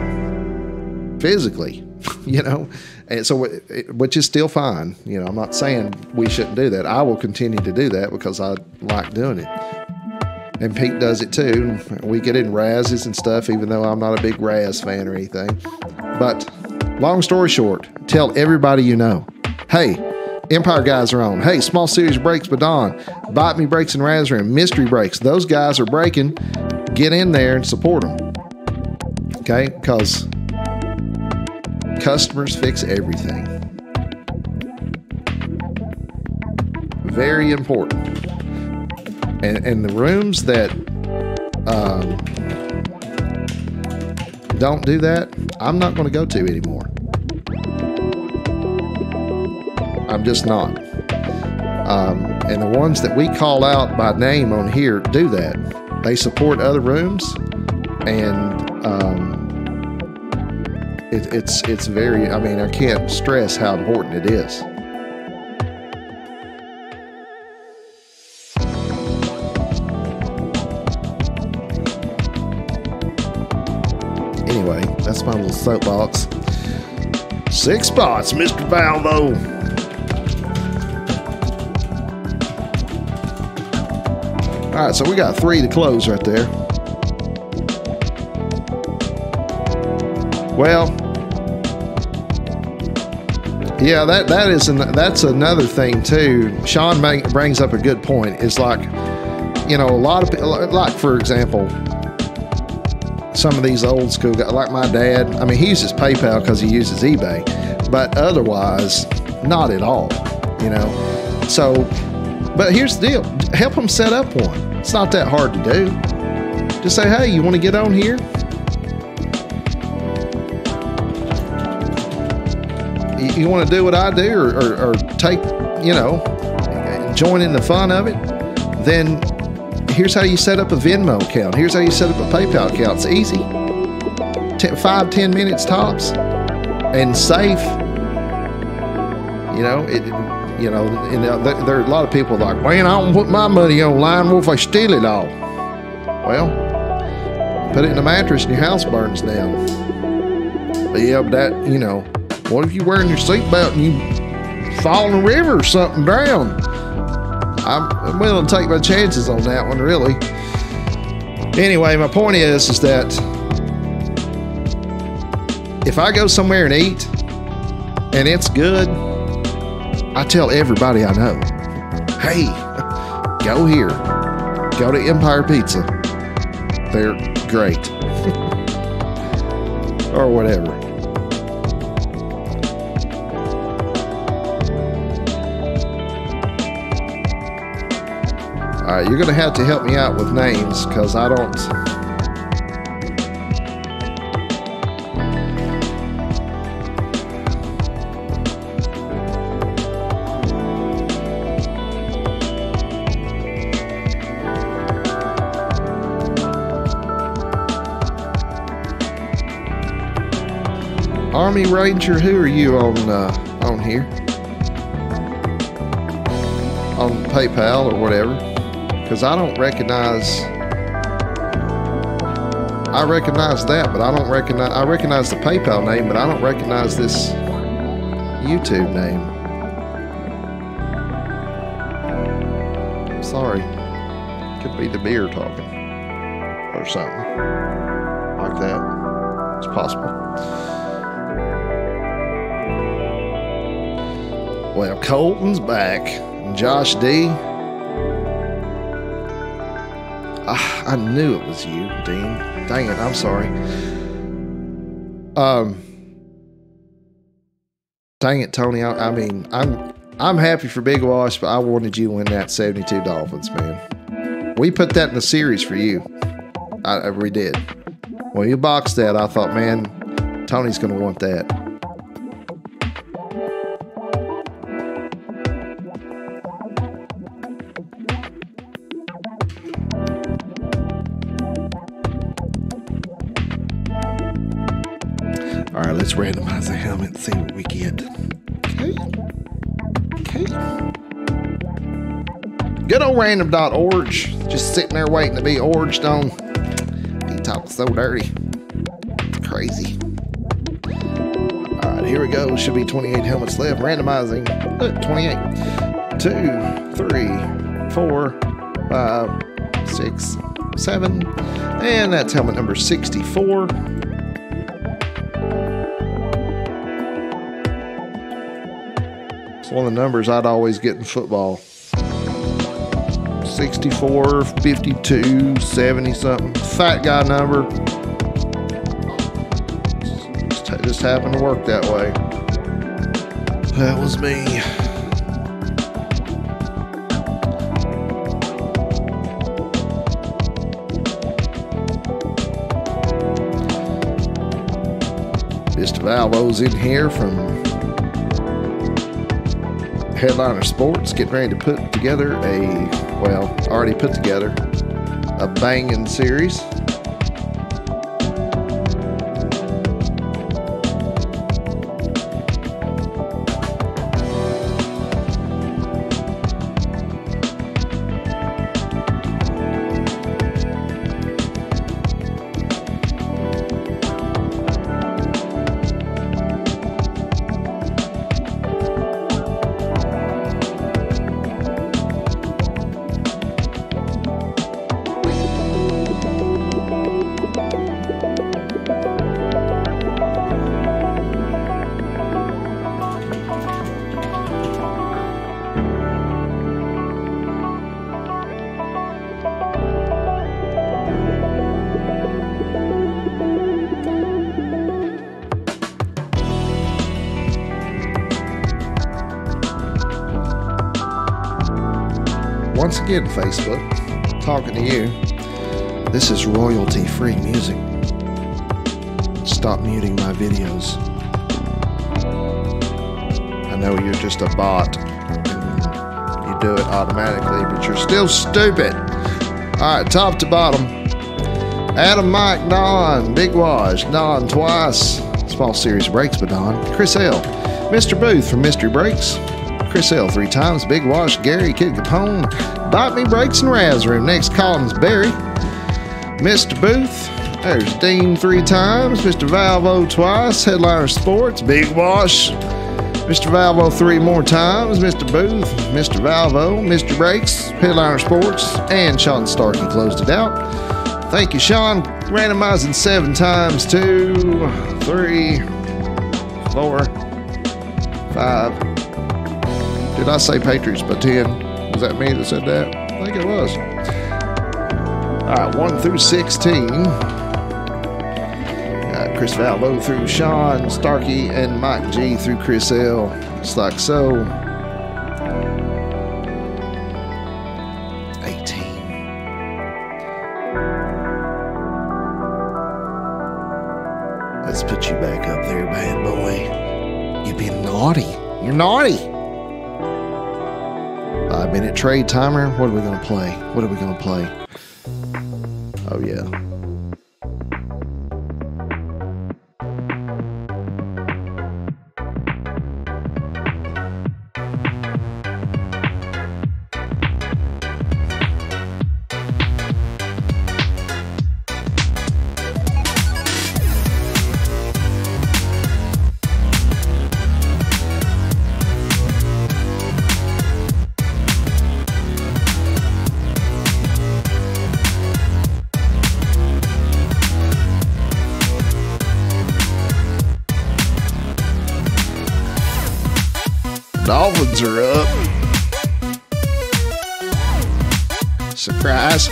physically, you know, and so which is still fine. You know, I'm not saying we shouldn't do that. I will continue to do that because I like doing it. And Pete does it too. We get in Razzies and stuff, even though I'm not a big Raz fan or anything. But long story short, tell everybody you know. Hey, Empire guys are on. Hey, Small Series Breaks by Don. Bite Me Breaks and Raz Room. Mystery Breaks. Those guys are breaking. Get in there and support them. Okay? Because customers fix everything. Very important. And the rooms that don't do that, I'm not going to go to anymore. I'm just not. And the ones that we call out by name on here do that. They support other rooms, and it's very, I mean, I can't stress how important it is. Anyway, that's my little soapbox. 6 spots, Mr. Valvo. All right, so we got 3 to close right there. Well, yeah, that's another thing too. Sean brings up a good point. It's like, you know, a lot of people, like for example, some of these old school guys, like my dad. I mean, he uses PayPal because he uses eBay, but otherwise, not at all. You know, so. But here's the deal: help them set up one. It's not that hard to do. Just say, hey, you want to get on here? You want to do what I do, or take, you know, join in the fun of it? Then here's how you set up a Venmo account. Here's how you set up a PayPal account. It's easy. 5-10 minutes tops, and safe. You know it. You know, and there are a lot of people like, man, I don't put my money online. What if I steal it all? Well, put it in a mattress and your house burns down. But yeah, but that, you know, what if you're wearing your seatbelt and you fall in a river or something, drown? I'm willing to take my chances on that one, really. Anyway, my point is that if I go somewhere and eat and it's good, I tell everybody I know, hey, go here. Go to Empire Pizza. They're great. Or whatever. Alright, you're going to have to help me out with names because I don't... Army Ranger, who are you on here? On PayPal or whatever? Because I don't recognize. I recognize that, but I don't recognize. I recognize the PayPal name, but I don't recognize this YouTube name. Sorry, could be the beer talking or something like that. It's possible. Well, Colton's back. Josh D. I knew it was you, Dean. Dang it, I'm sorry. Dang it, Tony. I mean, I'm happy for Big Wash, but I wanted you to win that 72 Dolphins, man. We put that in the series for you. We did. When you boxed that, I thought, man, Tony's going to want that. All right, let's randomize the helmet and see what we get. Okay. Good old random.org. Just sitting there waiting to be orged on. He talks so dirty. It's crazy. All right, here we go. Should be 28 helmets left. Randomizing. 28. 2, 3, 4, 5, 6, 7. And that's helmet number 64. It's one of the numbers I'd always get in football. 64, 52, 70 something. Fat guy number. Just happened to work that way. That was me. Mr. Valvo's in here from Headliner Sports, getting ready to put together already put together a banging series. Once again, Facebook, talking to you. This is royalty-free music. Stop muting my videos. I know you're just a bot and you do it automatically, but you're still stupid. All right, top to bottom. Adam, Mike, Don, Big Wash, Don twice. Small series breaks by Don. Chris L. Mr. Booth from Mystery Breaks. Chris L 3 times. Big Wash, Gary, Kid Capone, Bite Me Breaks, and Raz Room. Next Collins Barry. Mr. Booth. There's Dean 3 times. Mr. Valvo twice. Headliner Sports. Big Wash. Mr. Valvo 3 more times. Mr. Booth. Mr. Valvo. Mr. Breaks. Headliner Sports. And Sean Starkey closed it out. Thank you, Sean. Randomizing 7 times. 2, 3, 4, 5. Did I say Patriots by 10? Was that me that said that? I think it was. All right, 1 through 16. Chris Valvo through Sean Starkey and Mike G through Chris L. Just like so. 18. Let's put you back up there, bad boy. You've been naughty. You're naughty. 5-minute trade timer. What are we going to play? What are we going to play? Oh, yeah. Dolphins are up. Surprise.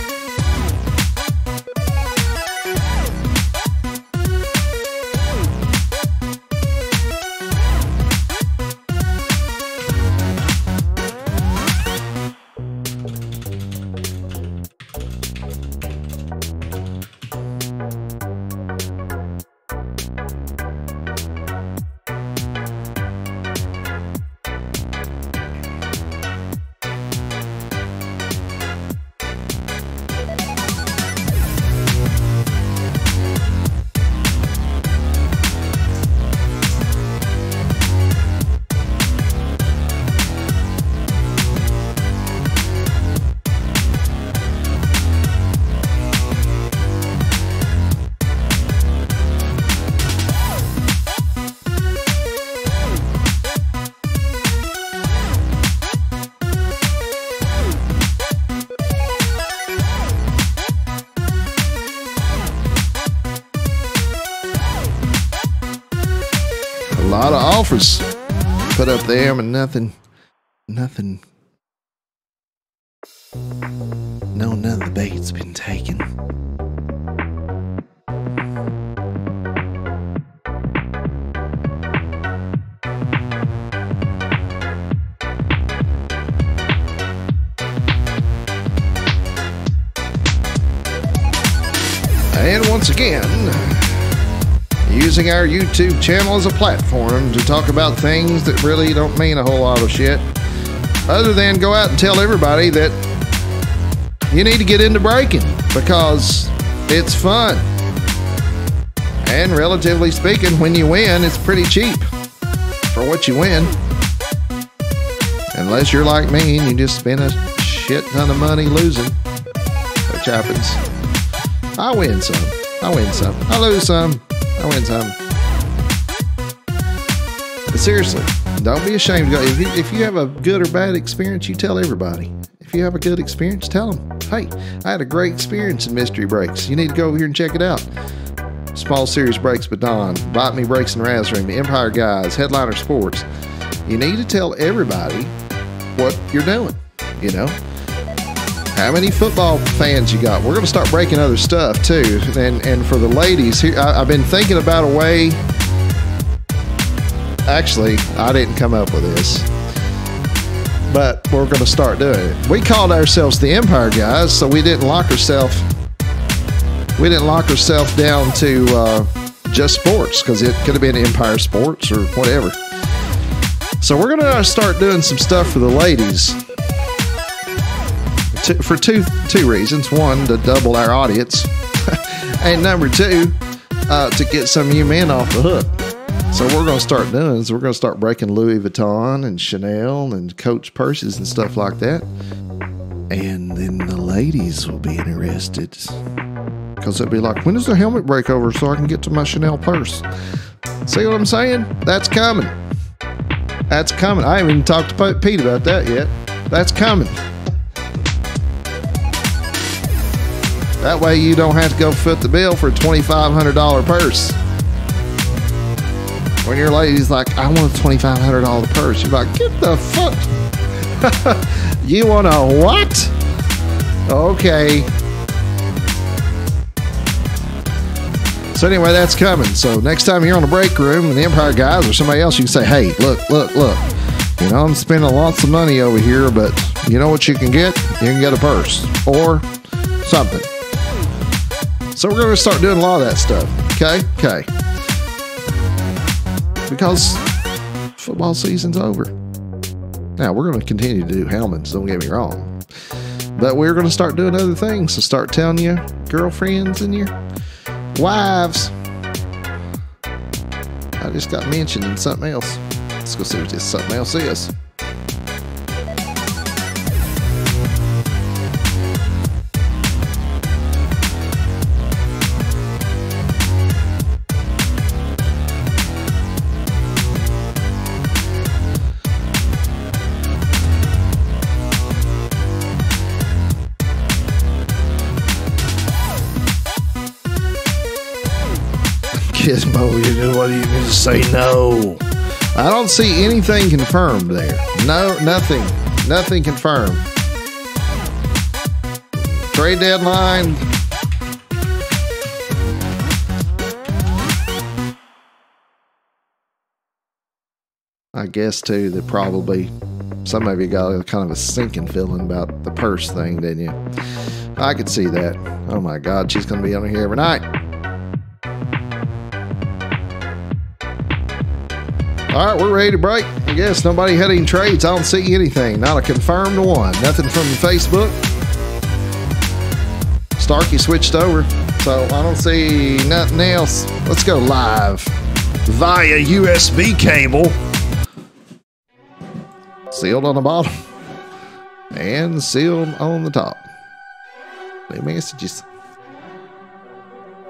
A lot of offers put up there, but nothing. No, none of the bait's been taken. And once again, using our YouTube channel as a platform to talk about things that really don't mean a whole lot of shit, other than go out and tell everybody that you need to get into breaking because it's fun. And relatively speaking, when you win, it's pretty cheap for what you win. Unless you're like me and you just spend a shit ton of money losing, which happens. I win some. I win some. I lose some. I win some. But seriously, don't be ashamed to go. If you have a good or bad experience, you tell everybody. If you have a good experience, tell them, hey, I had a great experience in Mystery Breaks. You need to go over here and check it out. Small Series Breaks with Don, Bite Me Breaks and Razring, the Empire Guys, Headliner Sports. You need to tell everybody what you're doing, you know. How many football fans you got? We're going to start breaking other stuff too. And for the ladies, here, I've been thinking about a way. Actually, I didn't come up with this, but we're going to start doing it. We called ourselves the Empire Guys, so we didn't lock ourselves. We didn't lock ourselves down to just sports because it could have been Empire Sports or whatever. So we're going to start doing some stuff for the ladies. For two reasons. One, to double our audience. And number two, to get some of you men off the hook. So what we're going to start doing is we're going to start breaking Louis Vuitton and Chanel and Coach purses and stuff like that. And then the ladies will be interested. Because they'll be like, when does the helmet break over so I can get to my Chanel purse? See what I'm saying? That's coming. That's coming. I haven't even talked to Pete about that yet. That's coming. That way you don't have to go foot the bill for a $2,500 purse. When your lady's like, I want a $2,500 purse. You're like, get the fuck. You want a what? Okay. So anyway, that's coming. So next time you're on the break room and the Empire guys or somebody else, you can say, hey, look. You know, I'm spending lots of money over here, but you know what you can get? You can get a purse or something. So we're going to start doing a lot of that stuff. Okay? Because football season's over. Now, we're going to continue to do helmets, don't get me wrong. But we're going to start doing other things. So start telling your girlfriends and your wives. I just got mentioned in something else. Let's go see what this something else is. Gizmo, what do you need to say? No. I don't see anything confirmed there. No, nothing confirmed. Trade deadline. I guess too that probably some of you got a kind of a sinking feeling about the purse thing, didn't you? I could see that. Oh my God, she's going to be on here every night. All right, we're ready to break. I guess nobody had any trades. I don't see anything. Not a confirmed one. Nothing from Facebook. Starkey switched over, so I don't see nothing else. Let's go live via USB cable. Sealed on the bottom and sealed on the top. New messages.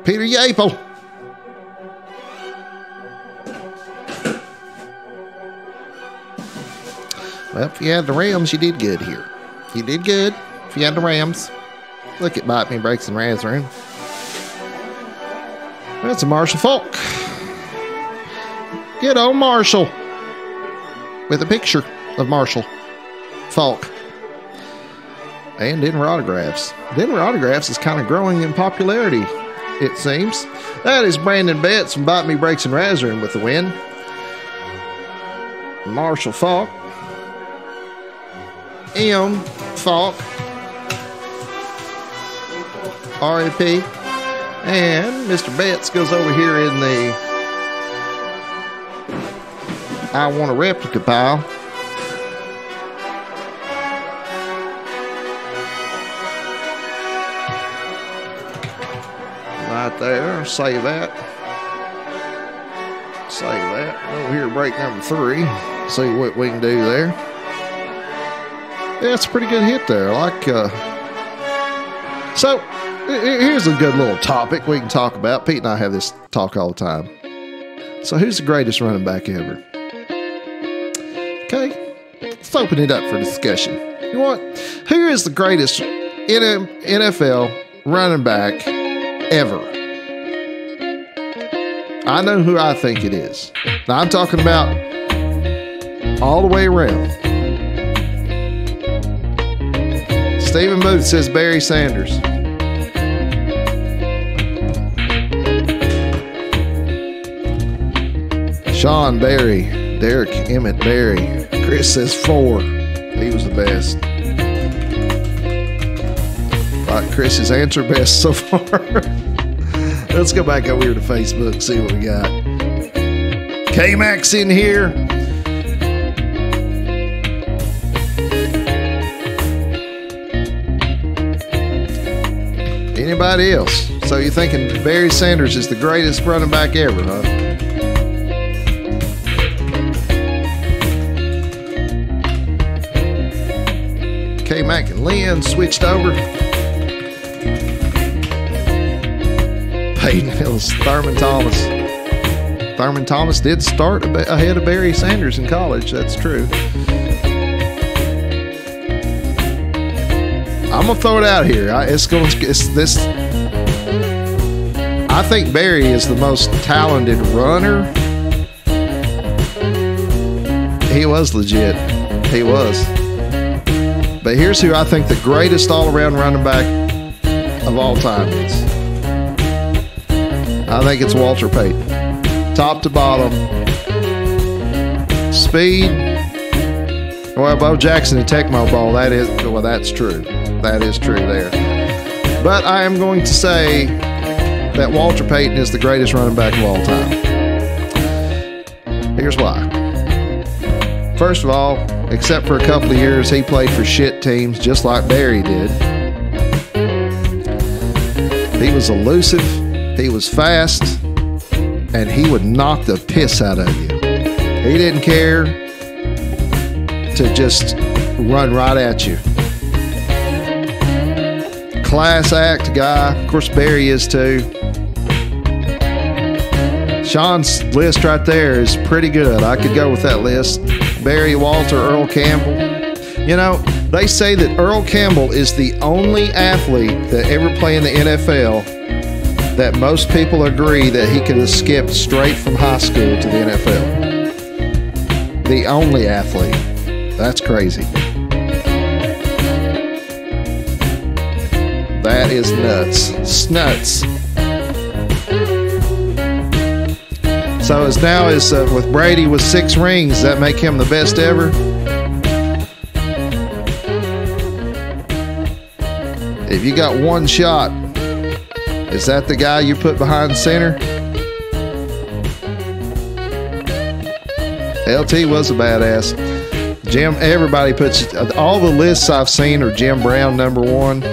Peter Yapel. Well, if you had the Rams, you did good here. You did good if you had the Rams. Look at Bite Me, Breaks, and Razzoon. That's a Marshall Faulk. Good old Marshall. With a picture of Marshall Faulk. And Denver Autographs. Denver Autographs is kind of growing in popularity, it seems. That is Brandon Betts from Bite Me, Breaks, and Razzoon with the win. Marshall Faulk. M. Faulk. R.A.P. And Mr. Betts goes over here in the I Want a Replica pile. Right there. Save that. Save that. Over here, break number 3. See what we can do there. Yeah, it's a pretty good hit there. I like. So, here's a good little topic we can talk about. Pete and I have this talk all the time. So, who's the greatest running back ever? Okay, let's open it up for discussion. You know what? Who is the greatest NFL running back ever? I know who I think it is. Now, I'm talking about all the way around. Stephen Booth says Barry Sanders. Sean Barry. Derek Emmett Barry. Chris says 4. He was the best. Like Chris's answer best so far. Let's go back over here to Facebook, see what we got. K-Mac's in here. Anybody else? So you're thinking Barry Sanders is the greatest running back ever, huh? K-Mac and Lynn switched over. Peyton Hills, Thurman Thomas. Thurman Thomas did start ahead of Barry Sanders in college. That's true. I'm gonna throw it out here. I think Barry is the most talented runner. He was legit. He was. But here's who I think the greatest all-around running back of all time is. I think it's Walter Payton. Top to bottom. Speed. Well, Bo Jackson and Tecmo Bowl, that's true. That is true there. But I am going to say that Walter Payton is the greatest running back of all time. Here's why. First of all, except for a couple of years, he played for shit teams just like Barry did. He was elusive, he was fast, and he would knock the piss out of you. He didn't care to just run right at you. Class act guy. Of course, Barry is too. Sean's list right there is pretty good. I could go with that list. Barry, Walter, Earl Campbell. You know, they say that Earl Campbell is the only athlete that ever played in the NFL that most people agree that he could have skipped straight from high school to the NFL. The only athlete. That's crazy. That is nuts. Snuts. So as now is with Brady with 6 rings, does that make him the best ever? If you got one shot, is that the guy you put behind center? LT was a badass. Jim, everybody puts, all the lists I've seen are Jim Brown #1.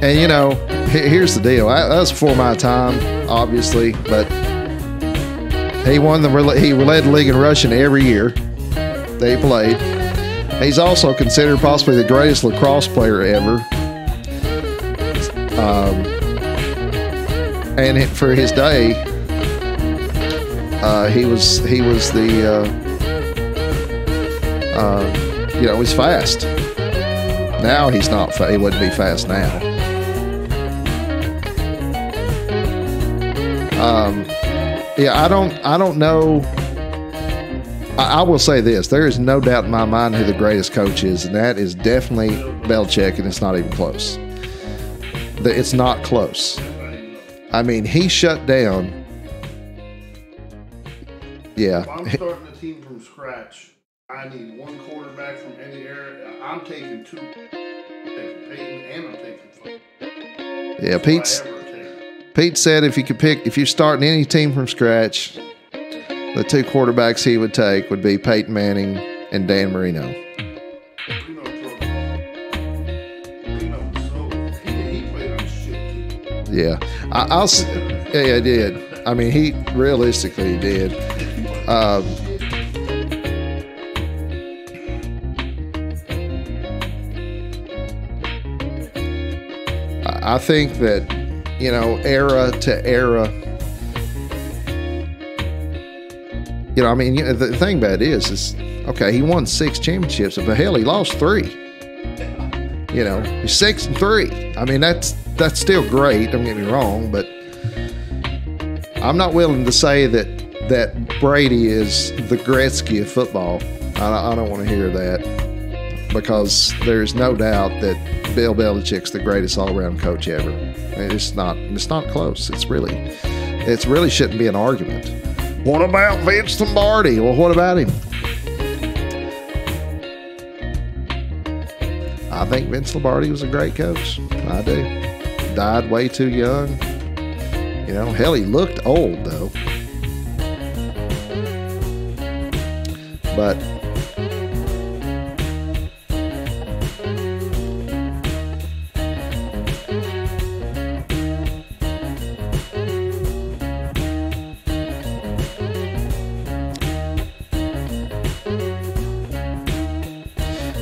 And you know, here's the deal. That was before my time, obviously, but he led the league in rushing every year that he played. He's also considered possibly the greatest lacrosse player ever. And for his day, he was the he's fast. Now he's not. He wouldn't be fast now. I don't know. I will say this. There is no doubt in my mind who the greatest coach is, and that is definitely Belichick, and it's not even close. It's not close. I mean, he shut down. Yeah. If I'm starting a team from scratch, I need one quarterback from any area. I'm taking 2. I'm taking Peyton and I'm taking Funk. Yeah, Pete said if you're starting any team from scratch, the 2 quarterbacks he would take would be Peyton Manning and Dan Marino. He played on shit. Yeah, he did. I mean, he realistically did. I think that, era to era, the thing about it is okay, he won 6 championships, but hell, he lost 3. He's 6-3. I mean, that's still great. Don't get me wrong, but I'm not willing to say that Brady is the Gretzky of football. I don't want to hear that, because there's no doubt that Bill Belichick's the greatest all-around coach ever. It's not close. It really shouldn't be an argument. What about Vince Lombardi? Well, what about him? I think Vince Lombardi was a great coach. I do. Died way too young. Hell, he looked old though. But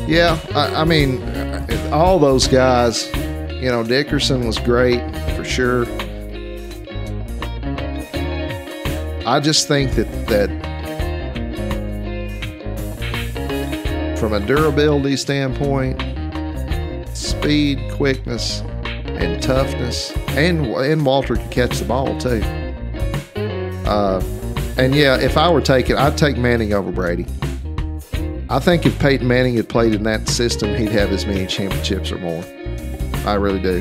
yeah, I mean, all those guys, Dickerson was great for sure. I just think that from a durability standpoint, speed, quickness, and toughness, and Walter could catch the ball too. And yeah, if I were taking, I'd take Manning over Brady. I think if Peyton Manning had played in that system, he'd have as many championships or more. I really do.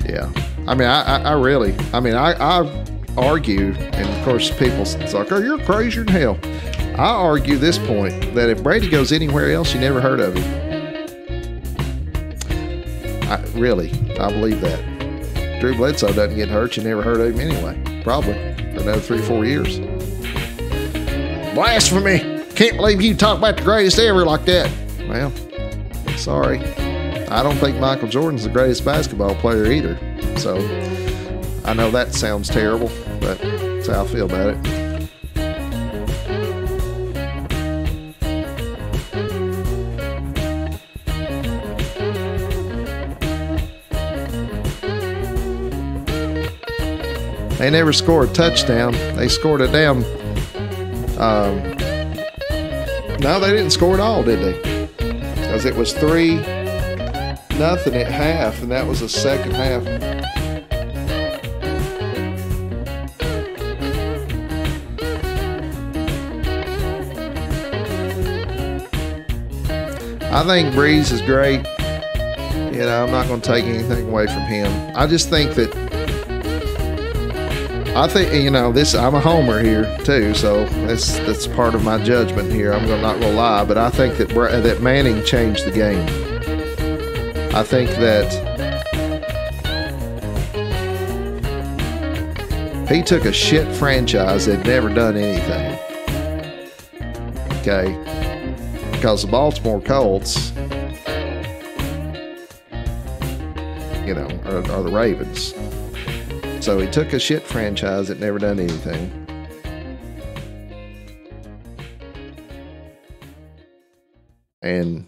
Yeah. I mean, I argue, and of course people, it's like, oh, you're crazier than hell. I argue this point that if Brady goes anywhere else, you never heard of him. I believe that. Drew Bledsoe doesn't get hurt, you never heard of him anyway. Probably for another 3-4 years. Blasphemy! Can't believe you talk about the greatest ever like that. Well, sorry. I don't think Michael Jordan's the greatest basketball player either. So, I know that sounds terrible, but that's how I feel about it. They never scored a touchdown. They scored a damn... no, they didn't score at all, did they? Because it was 3-0 at half, and that was the second half. I think Breeze is great. You know, I'm not going to take anything away from him. I just think that I'm a homer here too, so that's part of my judgment here. I'm not gonna lie, but I think that Manning changed the game. I think that he took a shit franchise that had never done anything. Okay, because the Baltimore Colts, are the Ravens. So he took a shit franchise that never done anything. And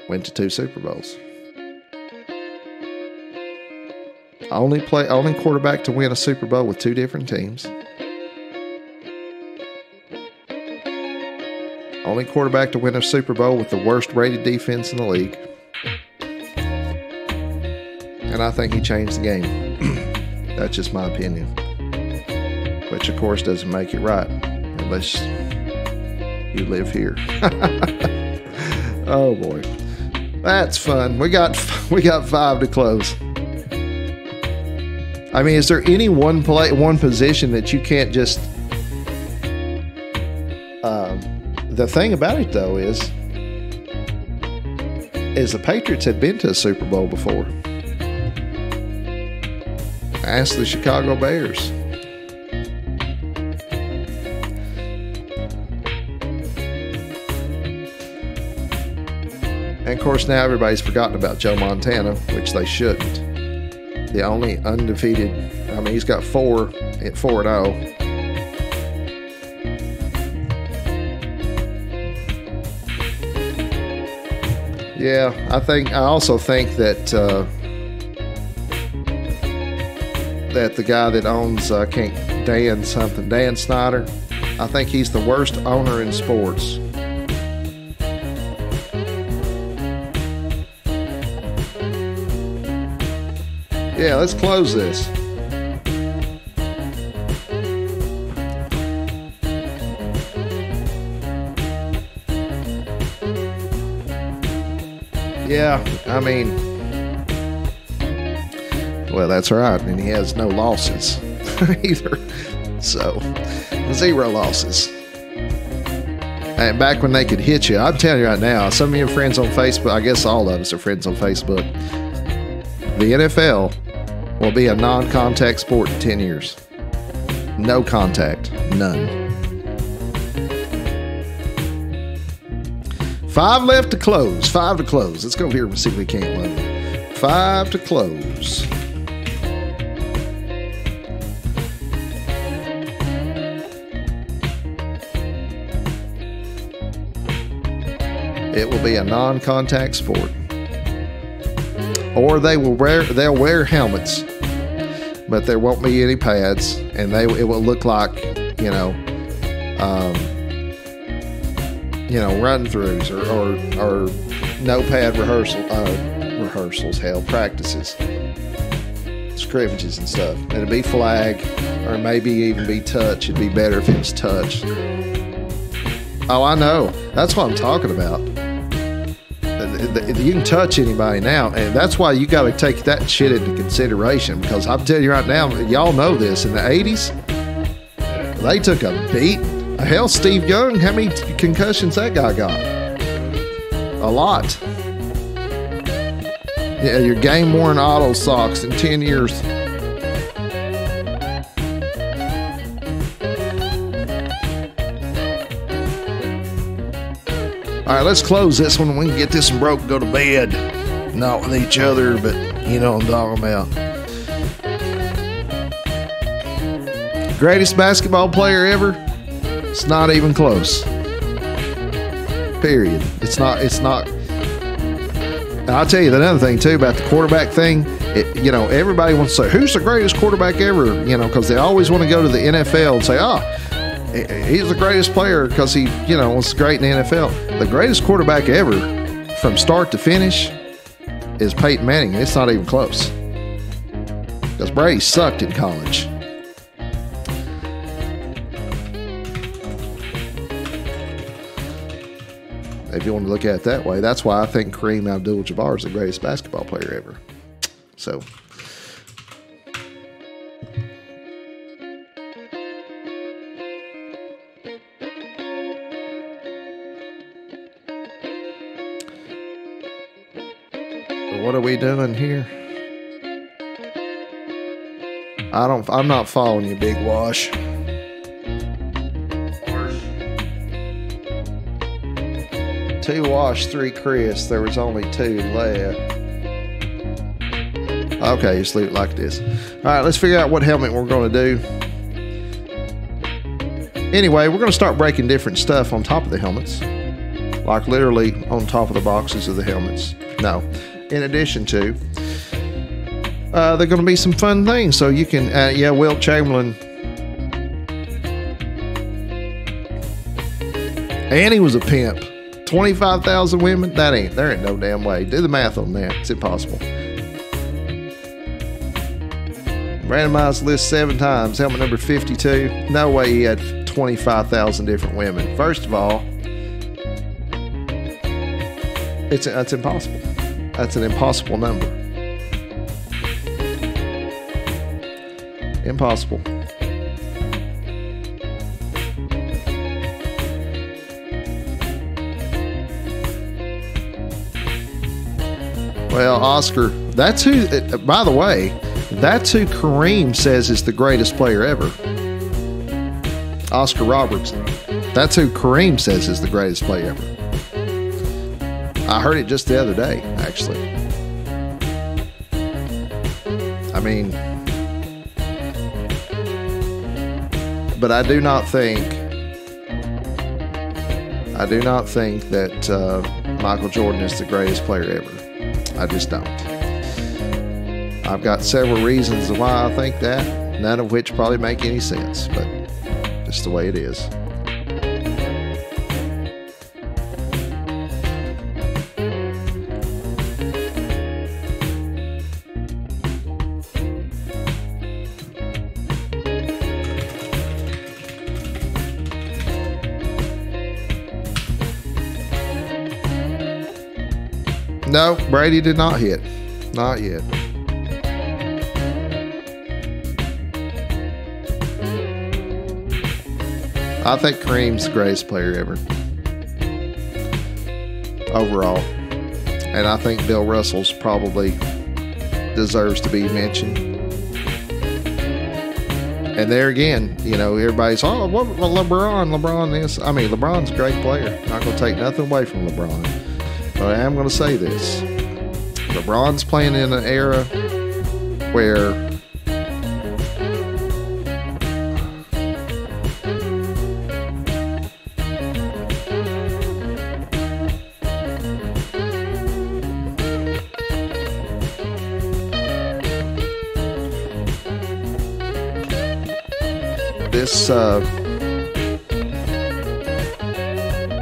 went to 2 Super Bowls. Only quarterback to win a Super Bowl with 2 different teams. Only quarterback to win a Super Bowl with the worst rated defense in the league. And I think he changed the game. That's just my opinion. Which, of course, doesn't make it right. Unless you live here. Oh, boy. That's fun. We got 5 to close. I mean, is there any one position that you can't just... the thing about it, though, is the Patriots had been to a Super Bowl before. Ask the Chicago Bears. And of course, now everybody's forgotten about Joe Montana, which they shouldn't. The only undefeated, I mean, he's got 4-0. Yeah, I also think that that the guy that owns Dan Snyder, I think he's the worst owner in sports. Yeah, let's close this. Yeah, I mean, well, that's right, and he has no losses either. So, 0 losses. And back when they could hit you, I'm telling you right now, some of your friends on Facebook, I guess all of us are friends on Facebook, the NFL will be a non-contact sport in 10 years. No contact. None. 5 left to close. 5 to close. Let's go over here and see if we can't win. 5 to close. It will be a non-contact sport. Or they'll wear helmets, but there won't be any pads, and it will look like, run-throughs or no pad rehearsals, practices. scrimmages and stuff. And it'd be flag, or maybe even be touch. It'd be better if it was touch. Oh, I know. That's what I'm talking about. You can touch anybody now, and that's why you got to take that shit into consideration. Because I'm telling you right now, y'all know this. In the 80s, they took a beat. Hell, Steve Young, how many concussions that guy got? A lot. Yeah, your game-worn auto socks in 10 years. All right, let's close this one. We can get this one broke and go to bed. Not with each other, but you know what I'm talking about. Greatest basketball player ever? It's not even close. Period. It's not. And I'll tell you another thing too about the quarterback thing. Everybody wants to say, who's the greatest quarterback ever? Because they always want to go to the NFL and say, he's the greatest player because he, was great in the NFL. The greatest quarterback ever from start to finish is Peyton Manning. It's not even close. Because Brady sucked in college. If you want to look at it that way, that's why I think Kareem Abdul-Jabbar is the greatest basketball player ever. So, what are we doing here? I'm not following you, Big Wash. 2 Wash, 3 Chris. There was only 2 left. Okay, just leave it like this. All right, let's figure out what helmet we're going to do. Anyway, we're going to start breaking different stuff on top of the helmets. Like literally on top of the boxes of the helmets. No. In addition to, there are going to be some fun things. So you can, Wilt Chamberlain. And he was a pimp. 25,000 women? There ain't no damn way. Do the math on that. It's impossible. Randomized list 7 times. Helmet number 52. No way he had 25,000 different women. First of all, that's impossible. That's an impossible number. Impossible. Well, Oscar, that's who, by the way, that's who Kareem says is the greatest player ever. Oscar Robertson. That's who Kareem says is the greatest player ever. I heard it just the other day, actually. I mean, but I do not think that Michael Jordan is the greatest player ever. I just don't. I've got several reasons why I think that, none of which probably make any sense, but just the way it is. No, Brady did not hit. Not yet. I think Kareem's the greatest player ever. Overall. And I think Bill Russell's probably deserves to be mentioned. And there again, everybody's, LeBron this. I mean, LeBron's a great player. Not going to take nothing away from LeBron. But I am going to say this. LeBron's playing in an era where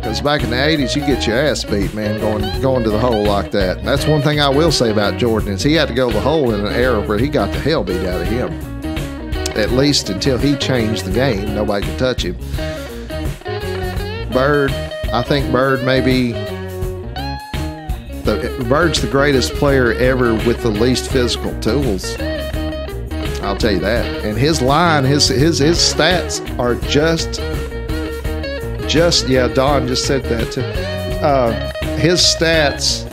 because Because back in the 80s, you get your ass beat, man, going to the hole like that. And that's one thing I will say about Jordan is he had to go to the hole in an era where he got the hell beat out of him. At least until he changed the game. Nobody could touch him. Bird, I think Bird Bird's the greatest player ever with the least physical tools. I'll tell you that. And his line, his stats are just yeah, Don just said that too. His stats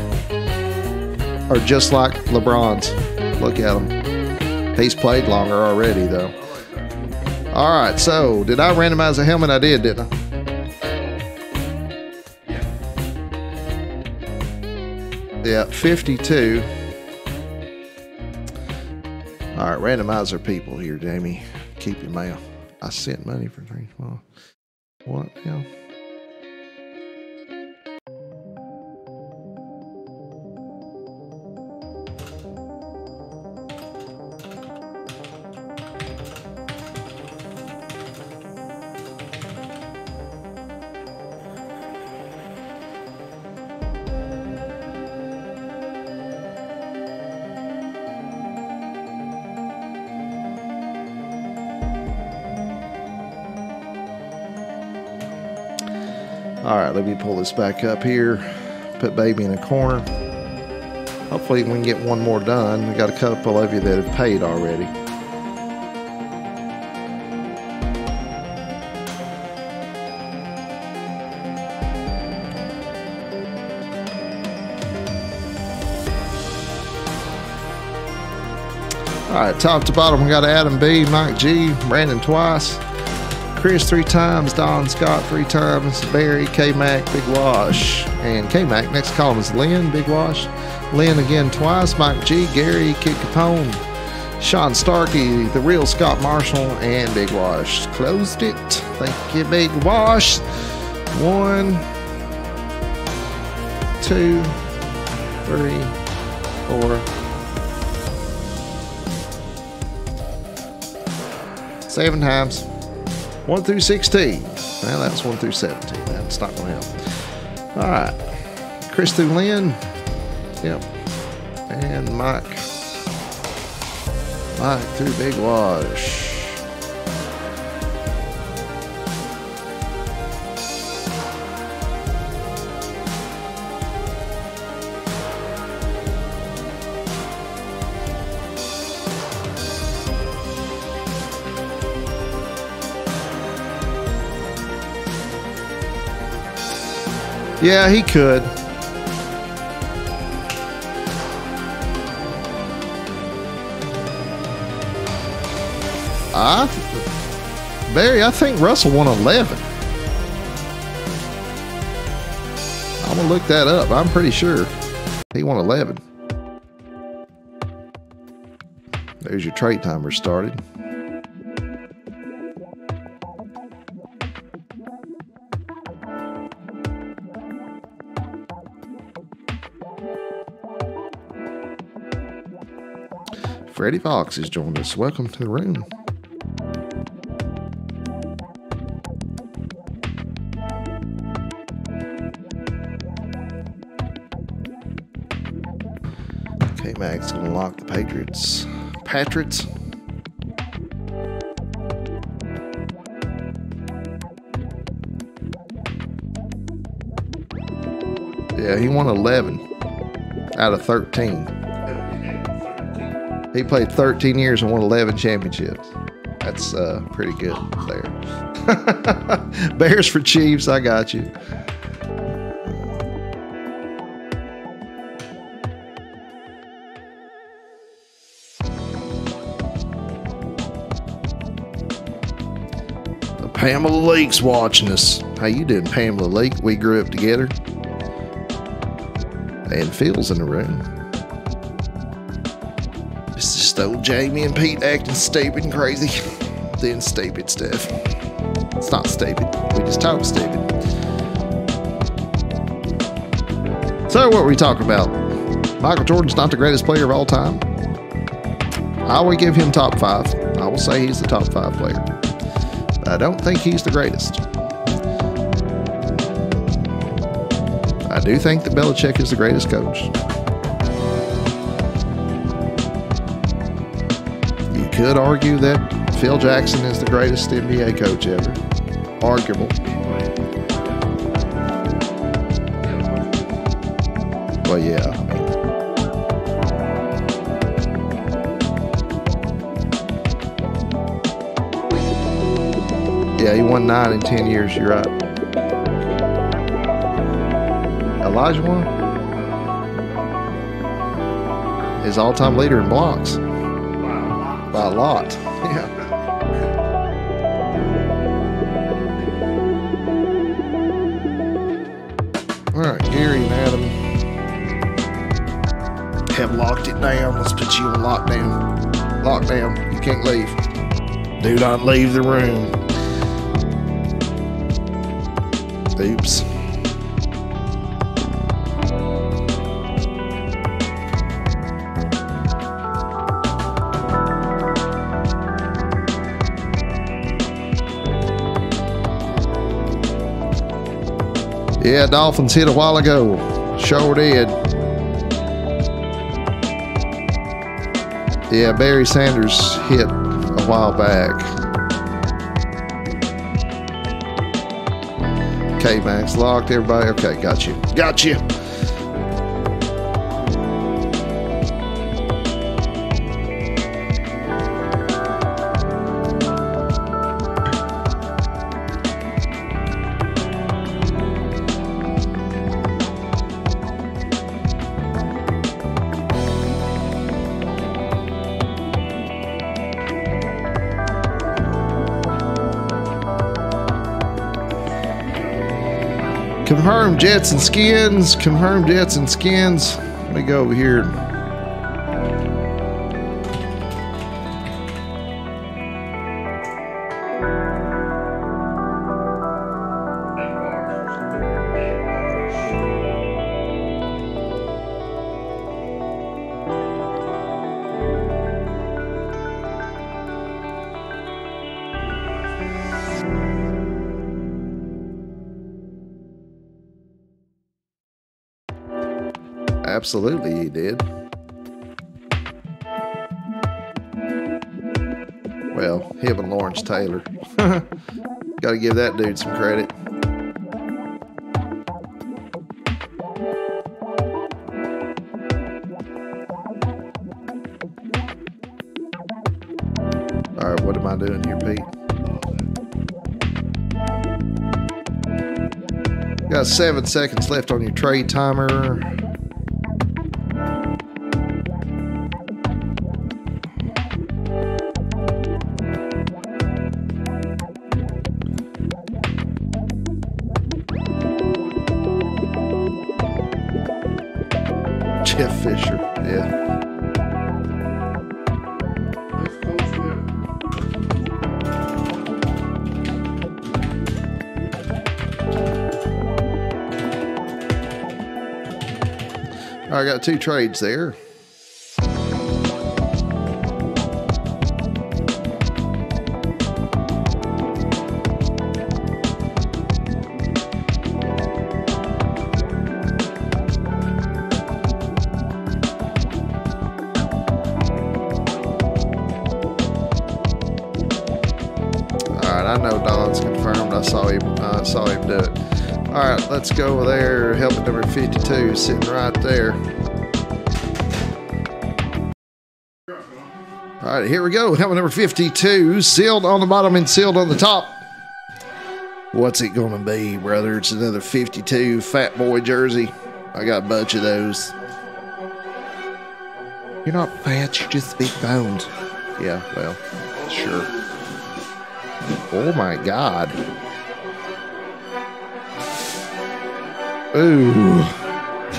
are just like LeBron's. Look at him. He's played longer already, though. All right, so did I randomize a helmet? I did, didn't I? Yeah, 52. All right, randomize our people here, Jamie. Keep your mouth. I sent money for 3 small. What now? All right, let me pull this back up here. Put baby in a corner. Hopefully we can get one more done. We got a couple of you that have paid already. All right, top to bottom, we got Adam B, Mike G, Brandon twice, Chris 3 times, Don Scott 3 times, Barry, K-Mac, Big Wash, and K-Mac. Next column is Lynn, Big Wash, Lynn again twice, Mike G, Gary, Kid Capone, Sean Starkey, The Real Scott Marshall, and Big Wash. Closed it. Thank you, Big Wash. 1, 2, 3, 4, 7 times. 1 through 16. Well, that's 1 through 17. That's not going to help. All right. Chris through Lynn. Yep. And Mike. Mike through Big Wash. Yeah, he could. Barry, I think Russell won 11. I'm going to look that up. I'm pretty sure he won 11. There's your trade timer started. Freddie Fox has joined us. Welcome to the room. K-Mac's going to lock the Patriots. Patriots. Yeah, he won 11 out of 13. He played 13 years and won 11 championships. That's pretty good there. Bears for Chiefs, I got you. Pamela Lake's watching us. How you doing, Pamela Lake? We grew up together. And Phil's in the room. It's just old Jamie and Pete acting stupid and crazy. Doing stupid stuff. It's not stupid. We just talk stupid. So what were we talking about? Michael Jordan's not the greatest player of all time. I will give him top 5. I will say he's the top 5 player. But I don't think he's the greatest. do think that Belichick is the greatest coach. You could argue that Phil Jackson is the greatest NBA coach ever. Arguable. Well, yeah. Yeah, he won 9 in 10 years. You're right. Elijah won. His all-time leader in blocks. By a lot. Yeah. All right, Gary and Adam have locked it down. Let's put you on lockdown. Lockdown. You can't leave. Do not leave the room. Oops. Yeah, Dolphins hit a while ago. Sure did. Yeah, Barry Sanders hit a while back. Okay, Max, locked everybody. Okay, got you. Got you. Confirm Jets and Skins. Confirm Jets and Skins. Let me go over here. Absolutely, he did. Well, him and Lawrence Taylor. Got to give that dude some credit. All right, what am I doing here, Pete? Got 7 seconds left on your trade timer. Jeff Fisher, yeah. All right, I got 2 trades there. I know Don's confirmed. I saw him do it. All right, let's go over there. Helmet number 52, sitting right there. All right, here we go. Helmet number 52, sealed on the bottom and sealed on the top. What's it gonna be, brother? It's another 52 Fat Boy jersey. I got a bunch of those. You're not fat, you're just big boned. Yeah, well, sure. Oh my God. Ooh.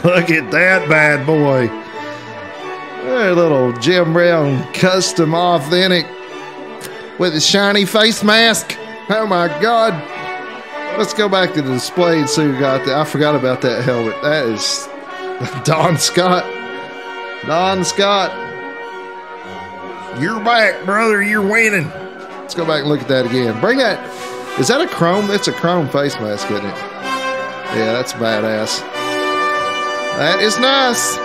Look at that bad boy. A little Jim Brown custom authentic with a shiny face mask. Oh my God. Let's go back to the display and see who got that. I forgot about that helmet. That is Don Scott. Don Scott. You're back, brother. You're winning. Let's go back and look at that again. Bring that. Is that a chrome? That's a chrome face mask, isn't it? Yeah, that's badass. That is nice.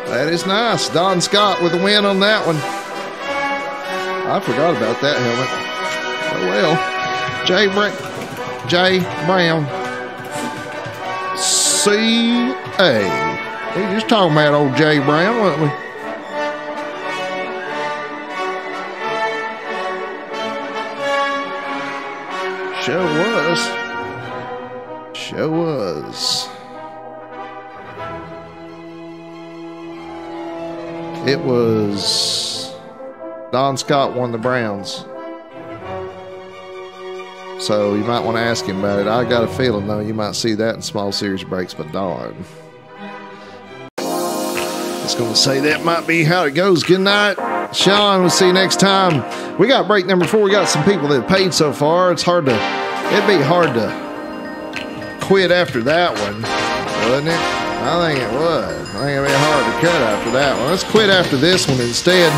That is nice. Don Scott with the win on that one. I forgot about that helmet. Oh well. Jay Brown. C.A. We just talking about old Jay Brown, weren't we? Sure was. Sure was. It was Don Scott won the Browns. So you might want to ask him about it. I got a feeling, though, you might see that in small series breaks, but darn. Just going to say that might be how it goes. Good night, Sean. We'll see you next time. We got break number 4. We got some people that have paid so far. It'd be hard to quit after that one, wouldn't it? I think it would. I think it'd be hard to cut after that one. Let's quit after this one instead.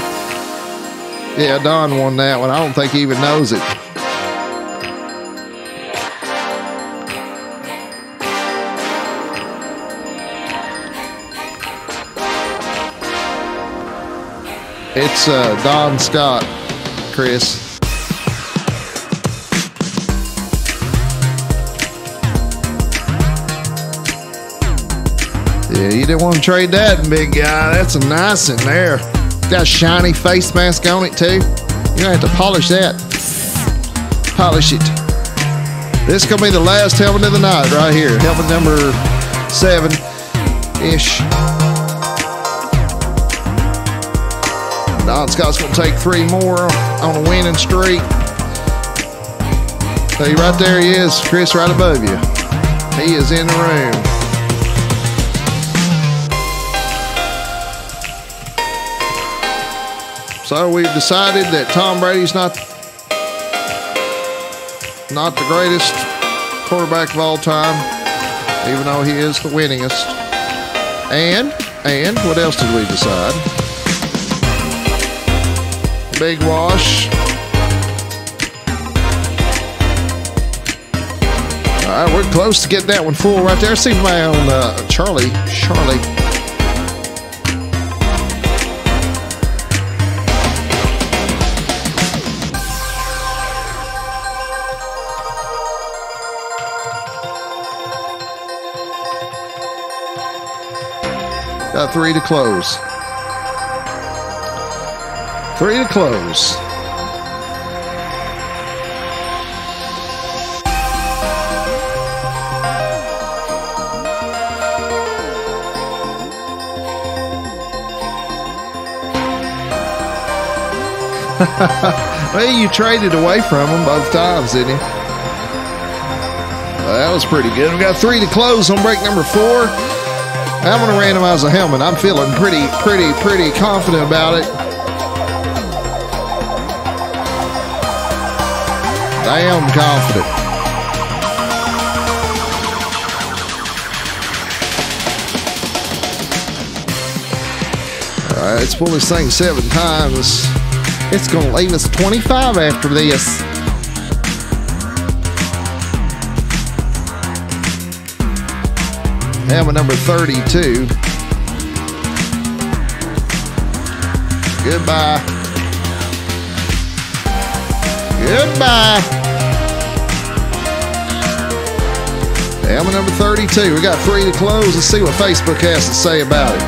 Yeah, Don won that one. I don't think he even knows it. It's Don Scott, Chris. Yeah, you didn't want to trade that, big guy. That's a nice in there. Got a shiny face mask on it, too. You're going to have to polish that. Polish it. This is going to be the last helmet of the night right here. Helmet number 7-ish. Don Scott's going to take 3 more on a winning streak. Hey, right there he is. Chris right above you. He is in the room. So we've decided that Tom Brady's not the greatest quarterback of all time, even though he is the winningest. And what else did we decide? Big wash. All right, we're close to getting that one full right there. See my own Charlie. Got 3 to close. 3 to close. Well, you traded away from them both times, didn't you? Well, that was pretty good. We got 3 to close on break number 4. I'm going to randomize a helmet. I'm feeling pretty confident about it. I am confident. All right, let's pull this thing 7 times. It's going to leave us 25 after this. Helmet number 32. Goodbye. Goodbye. Helmet number 32. We got 3 to close. Let's see what Facebook has to say about it.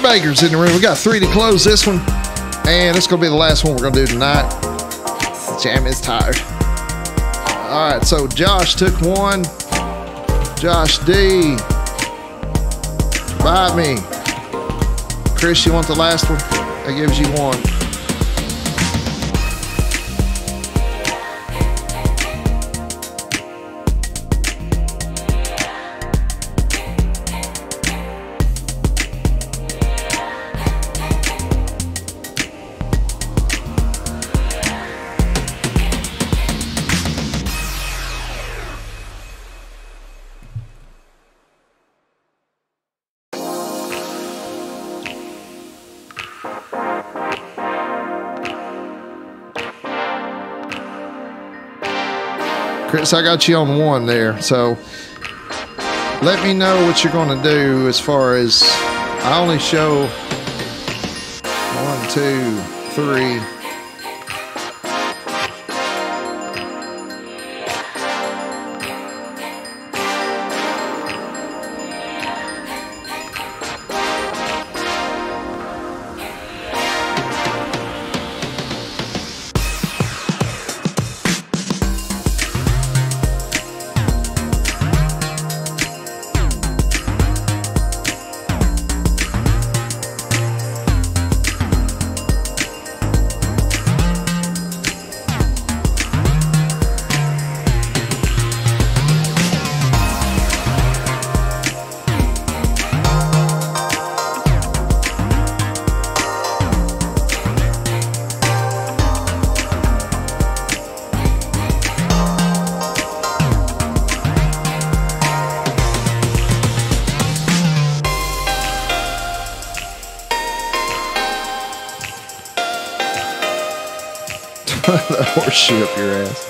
Baker's in the room. We got 3 to close this one. And it's going to be the last one we're going to do tonight. Jam is tired. All right, so Josh took 1. Josh D. Bite me. Chris, you want the last one? That gives you 1. Chris, I got you on 1 there. So let me know what you're going to do as far as I only show 1, 2, 3. The horseshoe up your ass.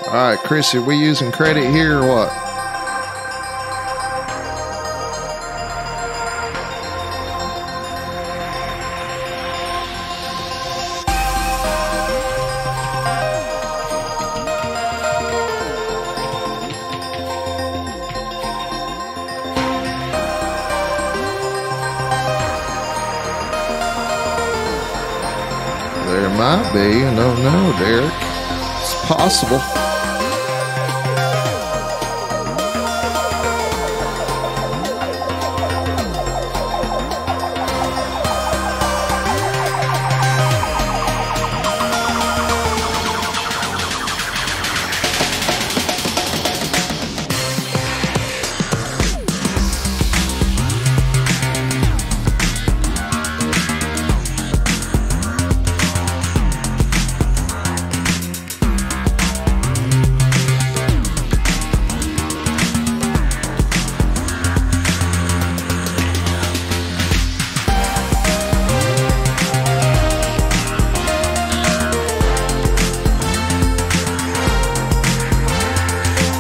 All right, Chris, are we using credit here or what? There might be. I don't know, Derek. It's possible.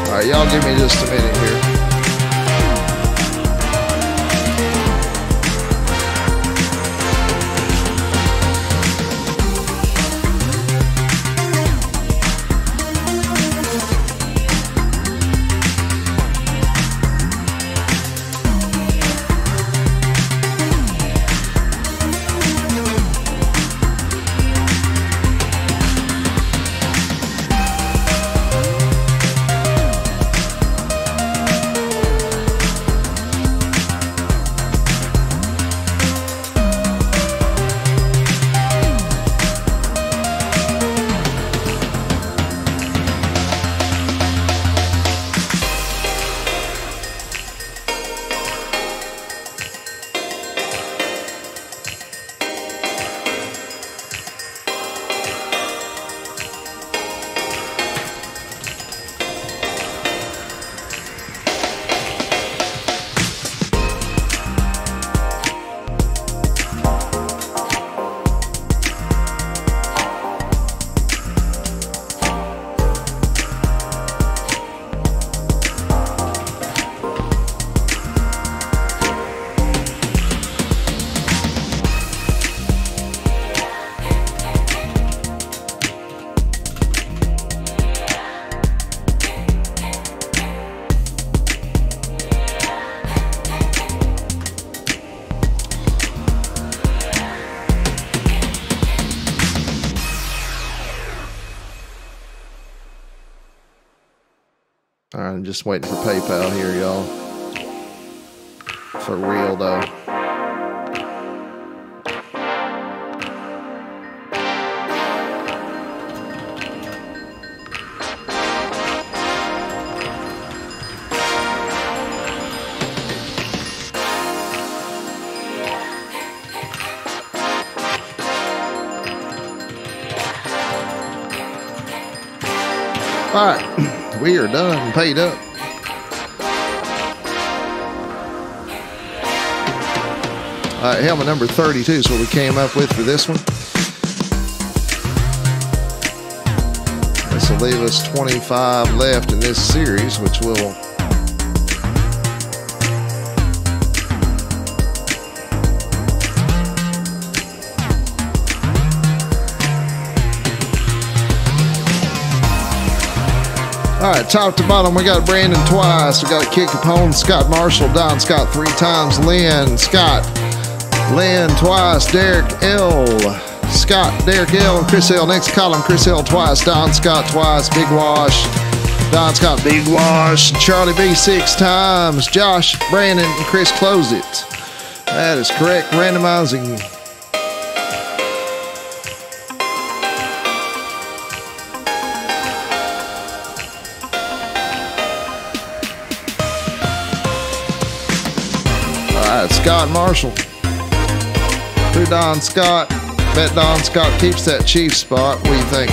All right, y'all give me just a minute here. $29. Just waiting for PayPal here, y'all. For real, though. All right, we are done and paid up. All right, helmet number 32 is what we came up with for this one. This will leave us 25 left in this series, which will all right, top to bottom, we got Brandon twice. We got Kid Capone, Scott Marshall, Don Scott 3 times, Lynn Scott, Lynn twice, Derek L, Scott, Derek L, and Chris L. Next column, Chris L twice, Don Scott twice, Big Wash, Don Scott, Big Wash, Charlie B 6 times, Josh, Brandon, and Chris close it. That is correct. Randomizing. Scott Marshall to Don Scott. Bet Don Scott keeps that chief spot. What do you think?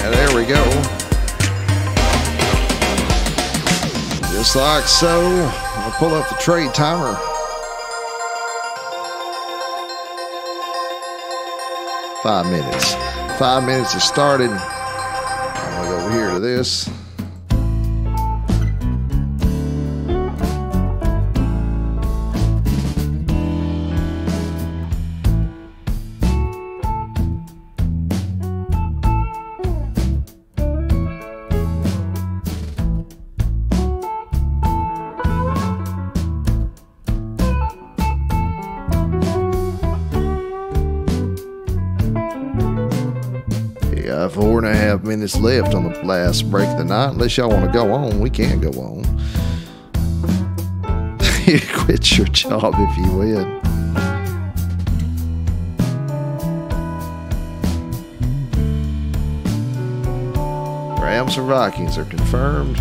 And there we go. Just like so. I'll pull up the trade timer. Five minutes. 5 minutes has started. Over here to this. Yeah, 4.5 minutes left on the last break of the night. Unless y'all want to go on, we can go on. You quit your job if you win. Rams or Vikings are confirmed.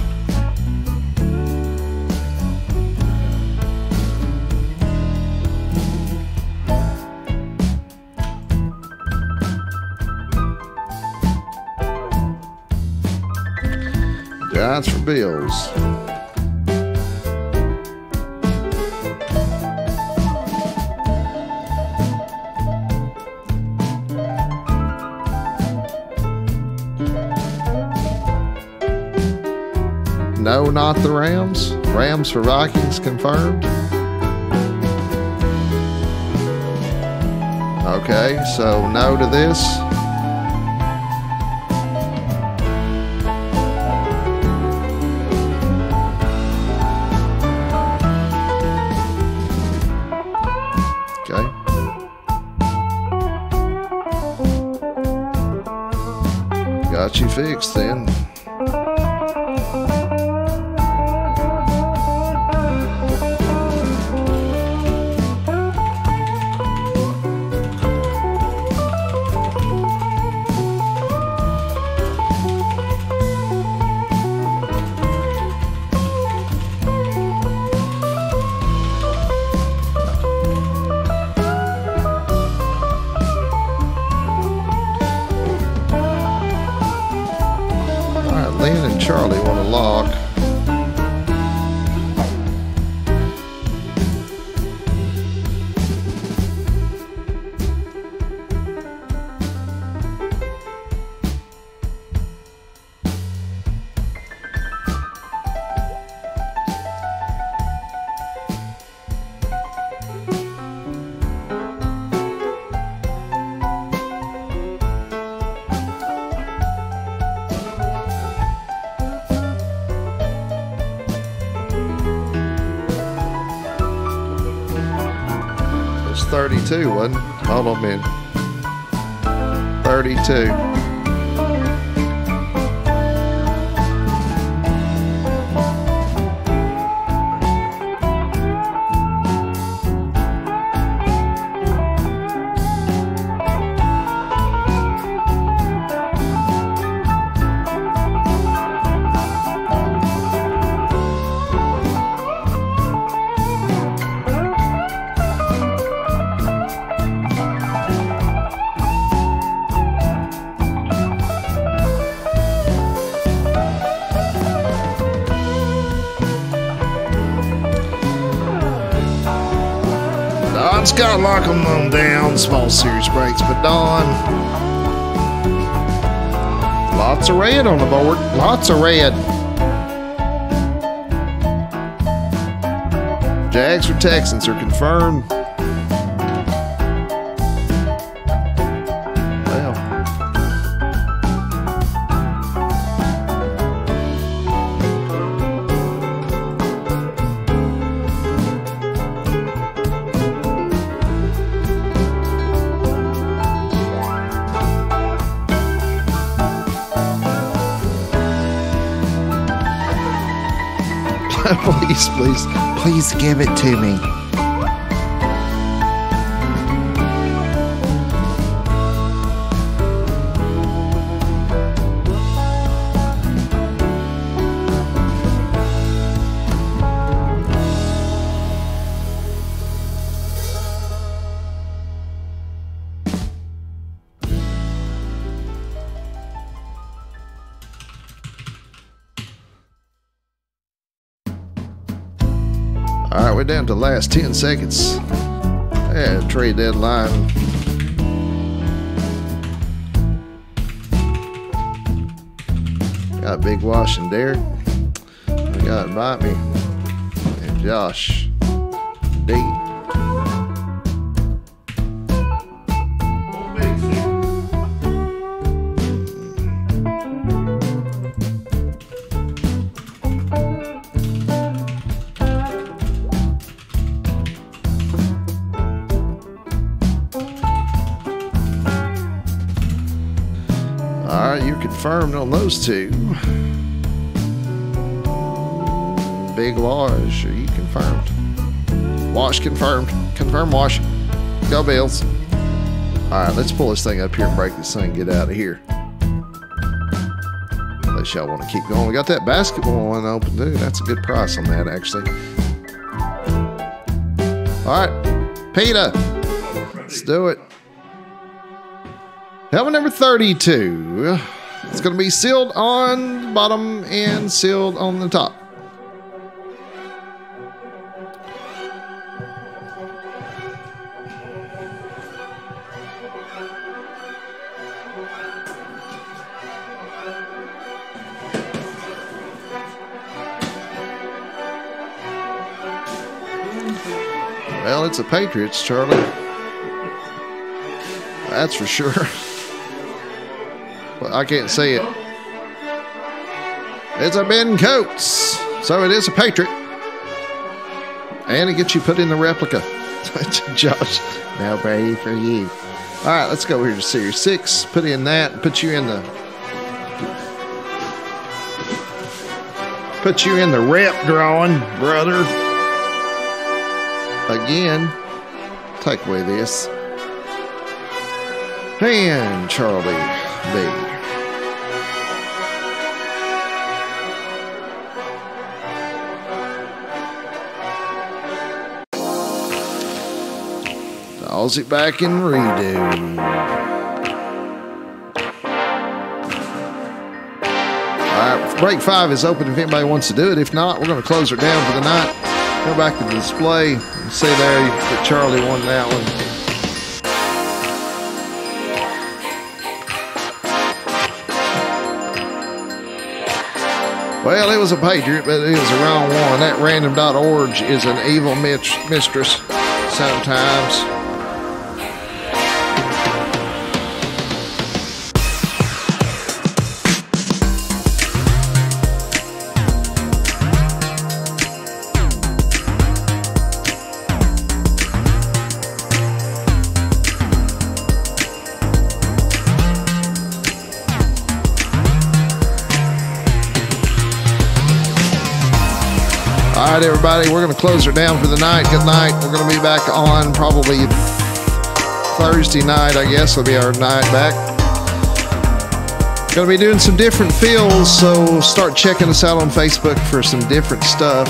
Giants for Bills. No, not the Rams. Rams for Vikings confirmed. Okay, so no to this. Got you fixed then. Lynn and Charlie want to lock. It was 32, wasn't it? Hold on a minute. 32. Don's got to lock them on down. Small series breaks, but Don. Lots of red on the board. Lots of red. Jags or Texans are confirmed. Well. Please give it to me. All right, we're down to the last 10 seconds. Yeah, trade deadline. Got Big Wash and Derek. We got Bite Me and Josh D. Alright, you're confirmed on those two. Big Wash, are you confirmed? Wash confirmed. Confirm Wash. Go Bills. Alright, let's pull this thing up here and break this thing and get out of here. Unless y'all want to keep going. We got that basketball one open, dude. That's a good price on that, actually. Alright, Peter. Let's do it. Helmet number 32. It's going to be sealed on the bottom and sealed on the top. Well, it's a Patriots, Charlie. That's for sure. Well, I can't see it. It's a Ben Coates. So it is a Patriot. And it gets you put in the replica. Josh, now Brady for you. All right, let's go here to Series 6. Put in that and put you in the rep drawing, brother. Again, take away this. And Charlie B. Toss it back and redo. Alright, break 5 is open if anybody wants to do it. If not, we're going to close her down for the night. Go back to the display. See there that Charlie won that one. Well, it was a Patriot, but it was the wrong one. That random.org is an evil mistress sometimes. All right, everybody, we're going to close her down for the night. Good night. We're going to be back on probably Thursday night, I guess will be our night back. Going to be doing some different feels, so start checking us out on Facebook for some different stuff.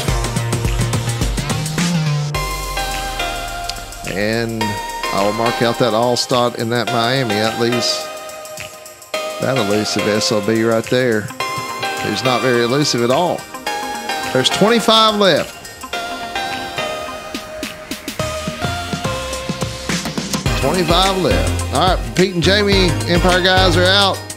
And I will mark out that Allstott in that Miami. That leaves that elusive SOB right there. Who's not very elusive at all. There's 25 left. 25 left. All right, Pete and Jamie, Empire guys are out.